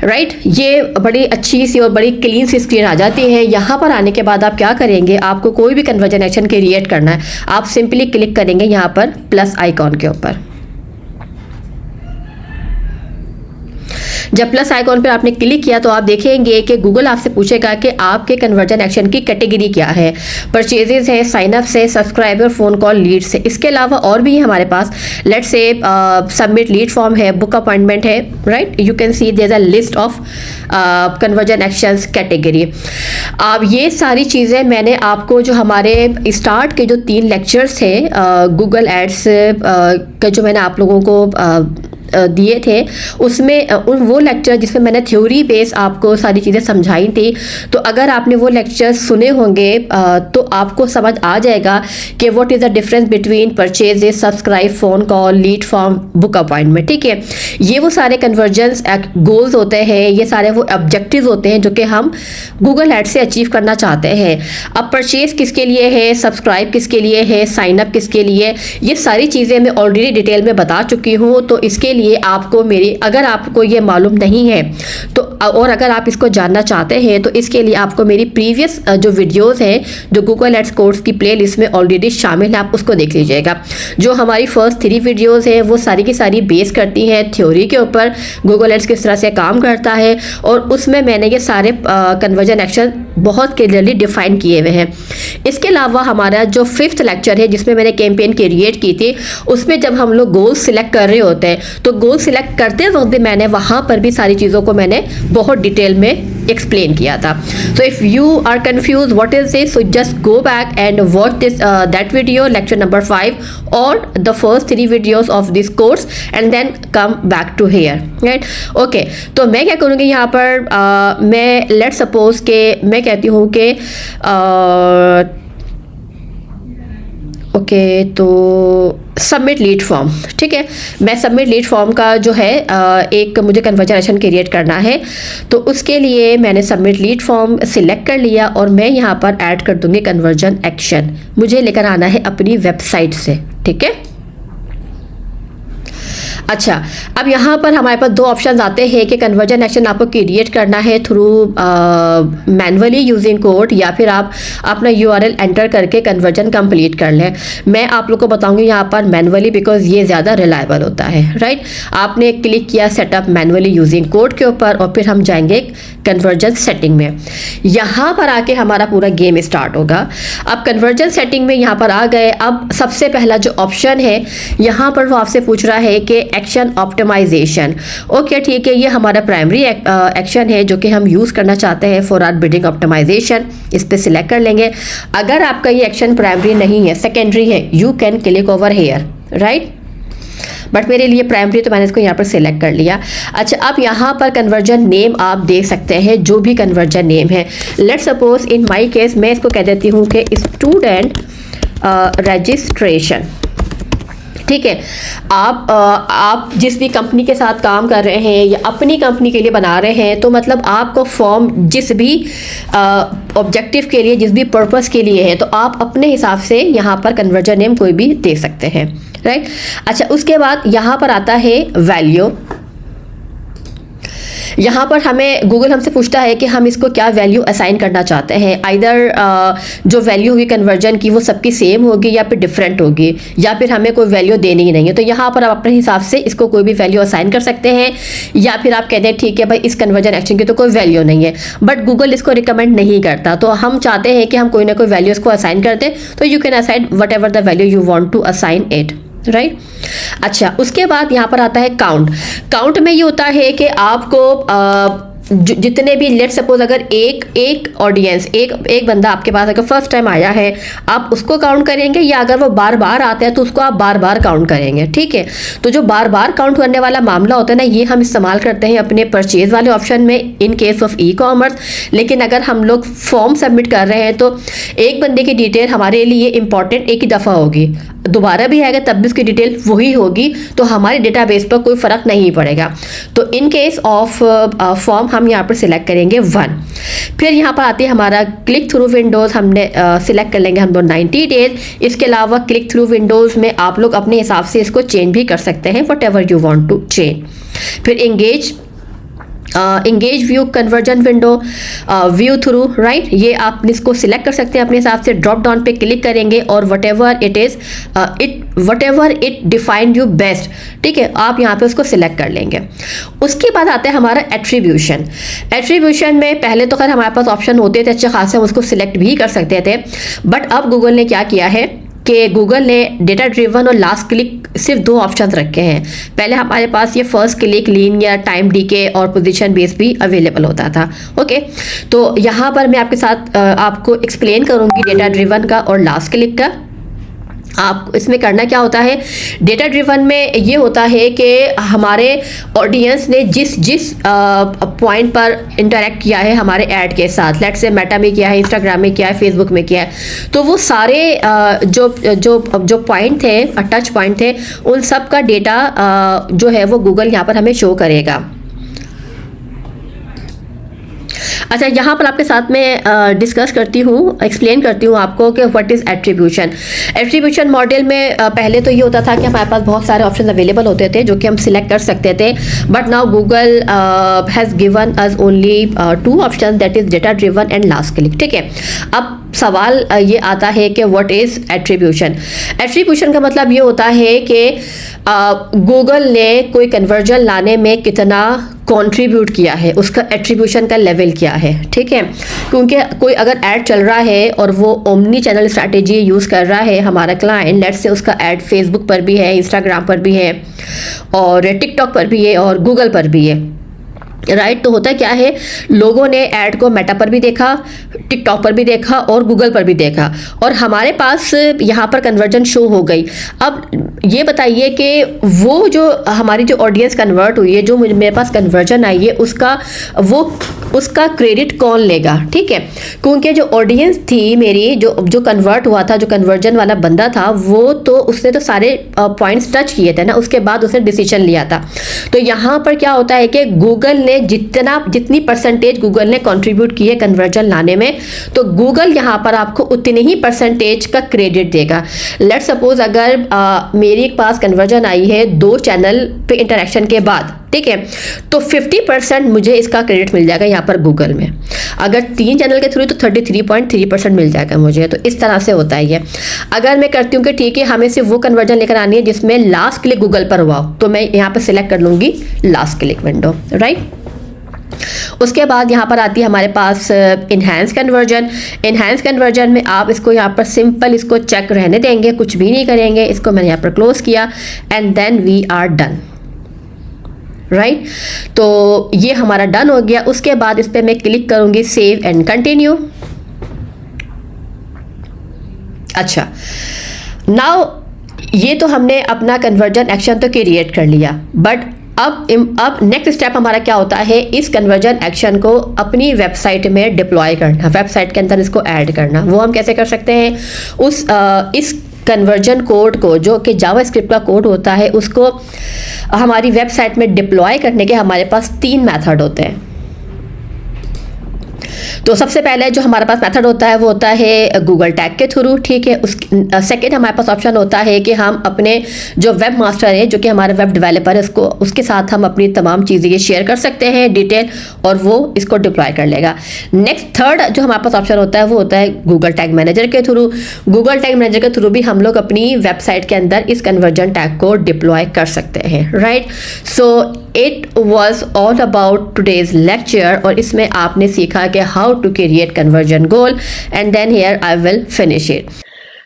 राइट। ये बड़ी अच्छी सी और बड़ी क्लीन सी स्क्रीन आ जाती है। यहाँ पर आने के बाद आप क्या करेंगे, आपको कोई भी कन्वर्जन एक्शन क्रिएट करना है, आप सिंपली क्लिक करेंगे यहाँ पर प्लस आइकॉन के ऊपर। जब प्लस आइकॉन पर आपने क्लिक किया तो आप देखेंगे कि गूगल आपसे पूछेगा कि आपके कन्वर्जन एक्शन की कैटेगरी क्या है। परचेजेस है, साइनअप्स है, सब्सक्राइबर, फोन कॉल, लीड्स है। इसके अलावा और भी है हमारे पास, let's say submit lead form है, बुक अपॉइंटमेंट है, right. You can see there is a list of conversion actions category. अब ये सारी चीज़ें मैंने आपको जो हमारे स्टार्ट के जो 3 लेक्चर्स थे गूगल एड्स का जो मैंने आप लोगों को दिए थे, उसमें वो लेक्चर जिसमें मैंने थ्योरी बेस आपको सारी चीज़ें समझाई थी। तो अगर आपने वो लेक्चर सुने होंगे तो आपको समझ आ जाएगा कि what is the difference between purchases, subscribe, phone call, lead form, book appointment, ठीक है। ये वो सारे कन्वर्जन्स गोल्स होते हैं, ये सारे वो ऑब्जेक्टिव होते हैं जो कि हम गूगल एड से अचीव करना चाहते हैं। अब परचेज किसके लिए है, सब्सक्राइब किसके लिए है, साइनअप किसके लिए, ये सारी चीज़ें मैं ऑलरेडी डिटेल में बता चुकी हूँ। तो इसके लिए आपको अगर आपको ये मालूम नहीं है तो, और अगर आप इसको जानना चाहते हैं तो इसके लिए आपको मेरी प्रीवियस जो वीडियोस हैं जो गूगल एड्स कोर्स की प्लेलिस्ट में ऑलरेडी शामिल है, आप उसको देख लीजिएगा। जो हमारी फर्स्ट 3 वीडियोस हैं वो सारी की सारी बेस करती हैं थ्योरी के ऊपर, गूगल एड्स किस तरह से काम करता है, और उसमें मैंने ये सारे कन्वर्जन एक्शन बहुत क्लियरली डिफाइन किए हुए हैं। इसके अलावा हमारा जो 5th लेक्चर है जिसमें मैंने कैंपेन क्रिएट की थी, उसमें जब हम लोग गोल सिलेक्ट कर रहे होते हैं तो गोल सिलेक्ट करते वक्त भी मैंने वहाँ पर भी सारी चीज़ों को मैंने बहुत डिटेल में एक्सप्लेन किया था। So if you are confuse what is this, so just go back and watch this that video, lecture number 5 और the first 3 videos of this course and then come back to here, right. Okay, तो मैं क्या करूँगी यहाँ पर, मैं लेट सपोज के मैं कहती हूँ कि ओके, तो सबमिट लीड फॉर्म, ठीक है। मैं सबमिट लीड फॉर्म का जो है एक मुझे कन्वर्जन एक्शन क्रिएट करना है, तो उसके लिए मैंने सबमिट लीड फॉर्म सिलेक्ट कर लिया और मैं यहाँ पर ऐड कर दूंगी कन्वर्जन एक्शन। मुझे लेकर आना है अपनी वेबसाइट से, ठीक है। अच्छा, अब यहाँ पर हमारे पास दो ऑप्शन आते हैं कि कन्वर्जन एक्शन आपको क्रिएट करना है थ्रू मैनुअली यूजिंग कोड, या फिर आप अपना URL एंटर करके कन्वर्जन कंप्लीट कर लें। मैं आप लोग को बताऊंगी यहाँ पर मैनुअली, बिकॉज ये ज़्यादा रिलायबल होता है, राइट। आपने क्लिक किया सेटअप मैनुअली यूजिंग कोड के ऊपर और फिर हम जाएंगे कन्वर्जन सेटिंग में। यहाँ पर आके हमारा पूरा गेम स्टार्ट होगा। अब कन्वर्जन सेटिंग में यहाँ पर आ गए। अब सबसे पहला जो ऑप्शन है यहाँ पर वो आपसे पूछ रहा है कि एक्शन ऑप्टिमाइजेशन। ओके, ठीक है, ये हमारा प्राइमरी एक्शन है जो कि हम यूज़ करना चाहते हैं फॉर आवर बिडिंग ऑप्टिमाइजेशन। इस पर सिलेक्ट कर लेंगे। अगर आपका ये एक्शन प्राइमरी नहीं है, सेकेंडरी है, you can click over here, right. But मेरे लिए प्राइमरी, तो मैंने इसको यहाँ पर सिलेक्ट कर लिया। अच्छा, अब यहाँ पर कन्वर्जन नेम आप देख सकते हैं, जो भी कन्वर्जन नेम है। Let suppose in my case मैं इसको कह देती हूँ कि स्टूडेंट रजिस्ट्रेशन, ठीक है। आप जिस भी कंपनी के साथ काम कर रहे हैं या अपनी कंपनी के लिए बना रहे हैं, तो मतलब आपको फॉर्म जिस भी ऑब्जेक्टिव के लिए, जिस भी पर्पस के लिए है, तो आप अपने हिसाब से यहाँ पर कन्वर्जन नेम कोई भी दे सकते हैं, राइट। अच्छा, उसके बाद यहाँ पर आता है वैल्यू। यहाँ पर हमें गूगल हमसे पूछता है कि हम इसको क्या वैल्यू असाइन करना चाहते हैं। आइदर जो वैल्यू होगी कन्वर्जन की वो सबकी सेम होगी या फिर डिफरेंट होगी, या फिर हमें कोई वैल्यू देनी ही नहीं है। तो यहाँ पर आप अपने हिसाब से इसको कोई भी वैल्यू असाइन कर सकते हैं, या फिर आप कहते हैं ठीक है भाई इस कन्वर्जन एक्शन की तो कोई वैल्यू नहीं है, बट गूगल इसको रिकमेंड नहीं करता। तो हम चाहते हैं कि हम कोई ना कोई वैल्यू इसको असाइन कर दें, तो you can assign whatever the value you want to assign it, right. अच्छा, उसके बाद यहाँ पर आता है काउंट। काउंट में ये होता है कि आपको जितने भी, लेट सपोज अगर एक ऑडियंस, एक बंदा आपके पास अगर फर्स्ट टाइम आया है, आप उसको काउंट करेंगे, या अगर वो बार बार आता है तो उसको आप बार बार काउंट करेंगे, ठीक है। तो जो बार बार काउंट करने वाला मामला होता है ना, ये हम इस्तेमाल करते हैं अपने परचेज वाले ऑप्शन में इन केस ऑफ ई-कॉमर्स। लेकिन अगर हम लोग फॉर्म सबमिट कर रहे हैं तो एक बंदे की डिटेल हमारे लिए इंपॉर्टेंट एक ही दफ़ा होगी, दोबारा भी आएगा तब भी उसकी डिटेल वही होगी, तो हमारे डेटाबेस पर कोई फ़र्क नहीं पड़ेगा। तो इन केस ऑफ फॉर्म हम यहाँ पर सिलेक्ट करेंगे 1। फिर यहाँ पर आती है हमारा क्लिक थ्रू विंडोज़, हमने सिलेक्ट कर लेंगे हम लोग 90 डेज। इसके अलावा क्लिक थ्रू विंडोज़ में आप लोग अपने हिसाब से इसको चेंज भी कर सकते हैं, whatever you want to change. फिर engaged view conversion window, view through, right, ये आप इसको सिलेक्ट कर सकते हैं अपने हिसाब से। ड्रॉप डाउन पे क्लिक करेंगे और what ever it defined you best, ठीक है, आप यहाँ पे उसको सिलेक्ट कर लेंगे। उसके बाद आता है हमारा एट्रीब्यूशन। एट्रीब्यूशन में पहले तो खैर हमारे पास ऑप्शन होते थे अच्छे खासे, हम उसको सिलेक्ट भी कर सकते थे, बट अब गूगल ने क्या किया है कि गूगल ने डेटा ड्रिवन और लास्ट क्लिक सिर्फ 2 ऑप्शन रखे हैं। पहले हमारे पास ये first click, linear, time DK और पोजीशन बेस भी अवेलेबल होता था। ओके, तो यहाँ पर मैं आपके साथ आपको एक्सप्लेन करूँगी डेटा ड्रिवन का और लास्ट क्लिक का। आप इसमें करना क्या होता है, डेटा ड्रिवन में ये होता है कि हमारे ऑडियंस ने जिस पॉइंट पर इंटरेक्ट किया है हमारे ऐड के साथ, लेट्स से मेटा में किया है, इंस्टाग्राम में किया है, फेसबुक में किया है, तो वो सारे जो पॉइंट थे, टच पॉइंट थे, उन सब का डेटा जो है वो गूगल यहाँ पर हमें शो करेगा। अच्छा, यहाँ पर आपके साथ में डिस्कस करती हूँ, एक्सप्लेन करती हूँ आपको कि what is attribution. Attribution model में पहले तो ये होता था कि हमारे पास बहुत सारे ऑप्शन अवेलेबल होते थे जो कि हम सिलेक्ट कर सकते थे, but now Google has given us only 2 option, that is data driven and last click, ठीक है। अब सवाल ये आता है कि व्हाट इज़ एट्रीब्यूशन। एट्रीब्यूशन का मतलब ये होता है कि गूगल ने कोई कन्वर्जन लाने में कितना कंट्रीब्यूट किया है, उसका एट्रीब्यूशन का लेवल क्या है, ठीक है। क्योंकि कोई अगर ऐड चल रहा है और वो ओमनी चैनल स्ट्रैटेजी यूज़ कर रहा है हमारा क्लाइंट, लेट्स से उसका ऐड फेसबुक पर भी है, इंस्टाग्राम पर भी है, और टिकटॉक पर भी है, और गूगल पर भी है, राइट। तो होता क्या है, लोगों ने ऐड को मेटा पर भी देखा, टिकटॉक पर भी देखा और गूगल पर भी देखा, और हमारे पास यहाँ पर कन्वर्जन शो हो गई। अब ये बताइए कि वो जो हमारी जो ऑडियंस कन्वर्ट हुई है, जो मेरे पास कन्वर्जन आई है, उसका वो उसका क्रेडिट कौन लेगा, ठीक है। क्योंकि जो ऑडियंस थी मेरी, जो कन्वर्ट हुआ था, जो कन्वर्जन वाला बंदा था, वो तो उसने तो सारे पॉइंट्स टच किए थे ना, उसके बाद उसने डिसीजन लिया था। तो यहाँ पर क्या होता है कि गूगल ने जितनी परसेंटेज गूगल ने कंट्रीब्यूट की है कन्वर्जन लाने में, तो गूगल यहाँ पर आपको उतनी ही परसेंटेज का क्रेडिट देगा। लेट सपोज अगर मेरे पास कन्वर्जन आई है 2 चैनल पे इंटरेक्शन के बाद, ठीक है, तो 50% मुझे इसका क्रेडिट मिल जाएगा यहाँ पर गूगल में। अगर 3 चैनल के थ्रू तो 33.3% मिल जाएगा मुझे। तो इस तरह से होता है ये। अगर मैं करती हूँ कि ठीक है हमें सिर्फ वो कन्वर्जन लेकर आनी है जिसमें लास्ट क्लिक गूगल पर हुआ, तो मैं यहाँ पर सिलेक्ट कर लूँगी लास्ट क्लिक विंडो, राइट। उसके बाद यहाँ पर आती है हमारे पास इनहैंस कन्वर्जन। इनहैंस कन्वर्जन में आप इसको यहाँ पर सिंपल इसको चेक रहने देंगे, कुछ भी नहीं करेंगे। इसको मैंने यहाँ पर क्लोज किया and then we are done, right. तो ये हमारा डन हो गया। उसके बाद इस पर मैं क्लिक करूंगी सेव एंड कंटिन्यू। अच्छा, नाउ ये तो हमने अपना कन्वर्जन एक्शन तो क्रिएट कर लिया, बट अब नेक्स्ट स्टेप हमारा क्या होता है, इस कन्वर्जन एक्शन को अपनी वेबसाइट में डिप्लॉय करना, वेबसाइट के अंदर इसको ऐड करना। वो हम कैसे कर सकते हैं, इस कन्वर्जन कोड को, जो कि जावास्क्रिप्ट का कोड होता है, उसको हमारी वेबसाइट में डिप्लॉय करने के हमारे पास 3 मेथड होते हैं। तो सबसे पहले जो हमारे पास मेथड होता है वो होता है गूगल टैग के थ्रू, ठीक है। सेकेंड हमारे पास ऑप्शन होता है कि हम अपने जो वेब मास्टर है, जो कि हमारा वेब डेवलपर है, उसके साथ हम अपनी तमाम चीज़ें ये शेयर कर सकते हैं डिटेल, और वो इसको डिप्लॉय कर लेगा। नेक्स्ट थर्ड जो हमारे पास ऑप्शन होता है वो होता है गूगल टैग मैनेजर के थ्रू। गूगल टैग मैनेजर के थ्रू भी हम लोग अपनी वेबसाइट के अंदर इस कन्वर्जन टैग को डिप्लॉय कर सकते हैं, right. So it was all about today's lecture, और इसमें आपने सीखा कि how to create conversion goal, and then here I will finish it.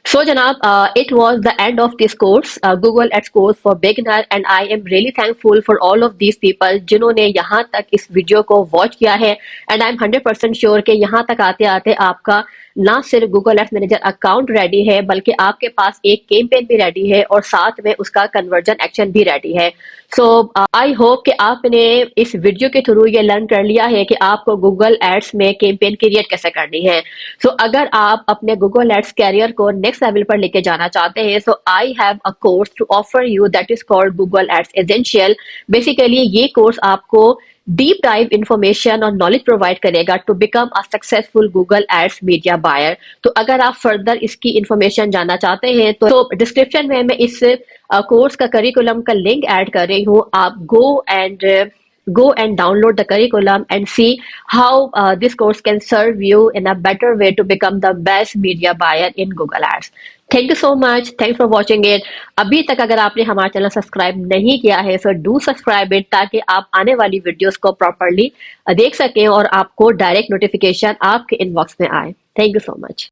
So Janab, it was the end of this course, Google Ads course for beginner, and I am really thankful for all of these people जिन्होंने यहाँ तक इस वीडियो को वॉच किया है, and I am 100% sure कि यहाँ तक आते आते आपका ना सिर्फ Google ads manager account ready है, बल्कि आपके पास एक कैंपेन भी रेडी है और साथ में उसका कन्वर्जन एक्शन भी रेडी है। सो आई होप कि आपने इस वीडियो के थ्रू ये लर्न कर लिया है कि आपको गूगल एड्स में कैंपेन क्रिएट कैसे करनी है। सो अगर आप अपने गूगल एड्स कैरियर को नेक्स्ट लेवल पर लेके जाना चाहते हैं, so I have a course to offer you that is called Google Ads essential. Basically ये कोर्स आपको डीप डाइव इंफॉर्मेशन और नॉलेज प्रोवाइड करेगा to become a successful Google Ads media buyer. तो अगर आप फर्दर इसकी इंफॉर्मेशन जानना चाहते हैं तो डिस्क्रिप्शन में मैं इस कोर्स का करिकुलम का लिंक ऐड कर रही हूँ। आप go and download the curriculum and see how this course can serve you in a better way to become the best media buyer in Google Ads. Thank you so much. Thanks for watching it. अभी तक अगर आपने हमारा चैनल सब्सक्राइब नहीं किया है, so do subscribe it, ताकि आप आने वाली वीडियोस को प्रॉपरली देख सकें और आपको डायरेक्ट नोटिफिकेशन आपके इनबॉक्स में आए। Thank you so much.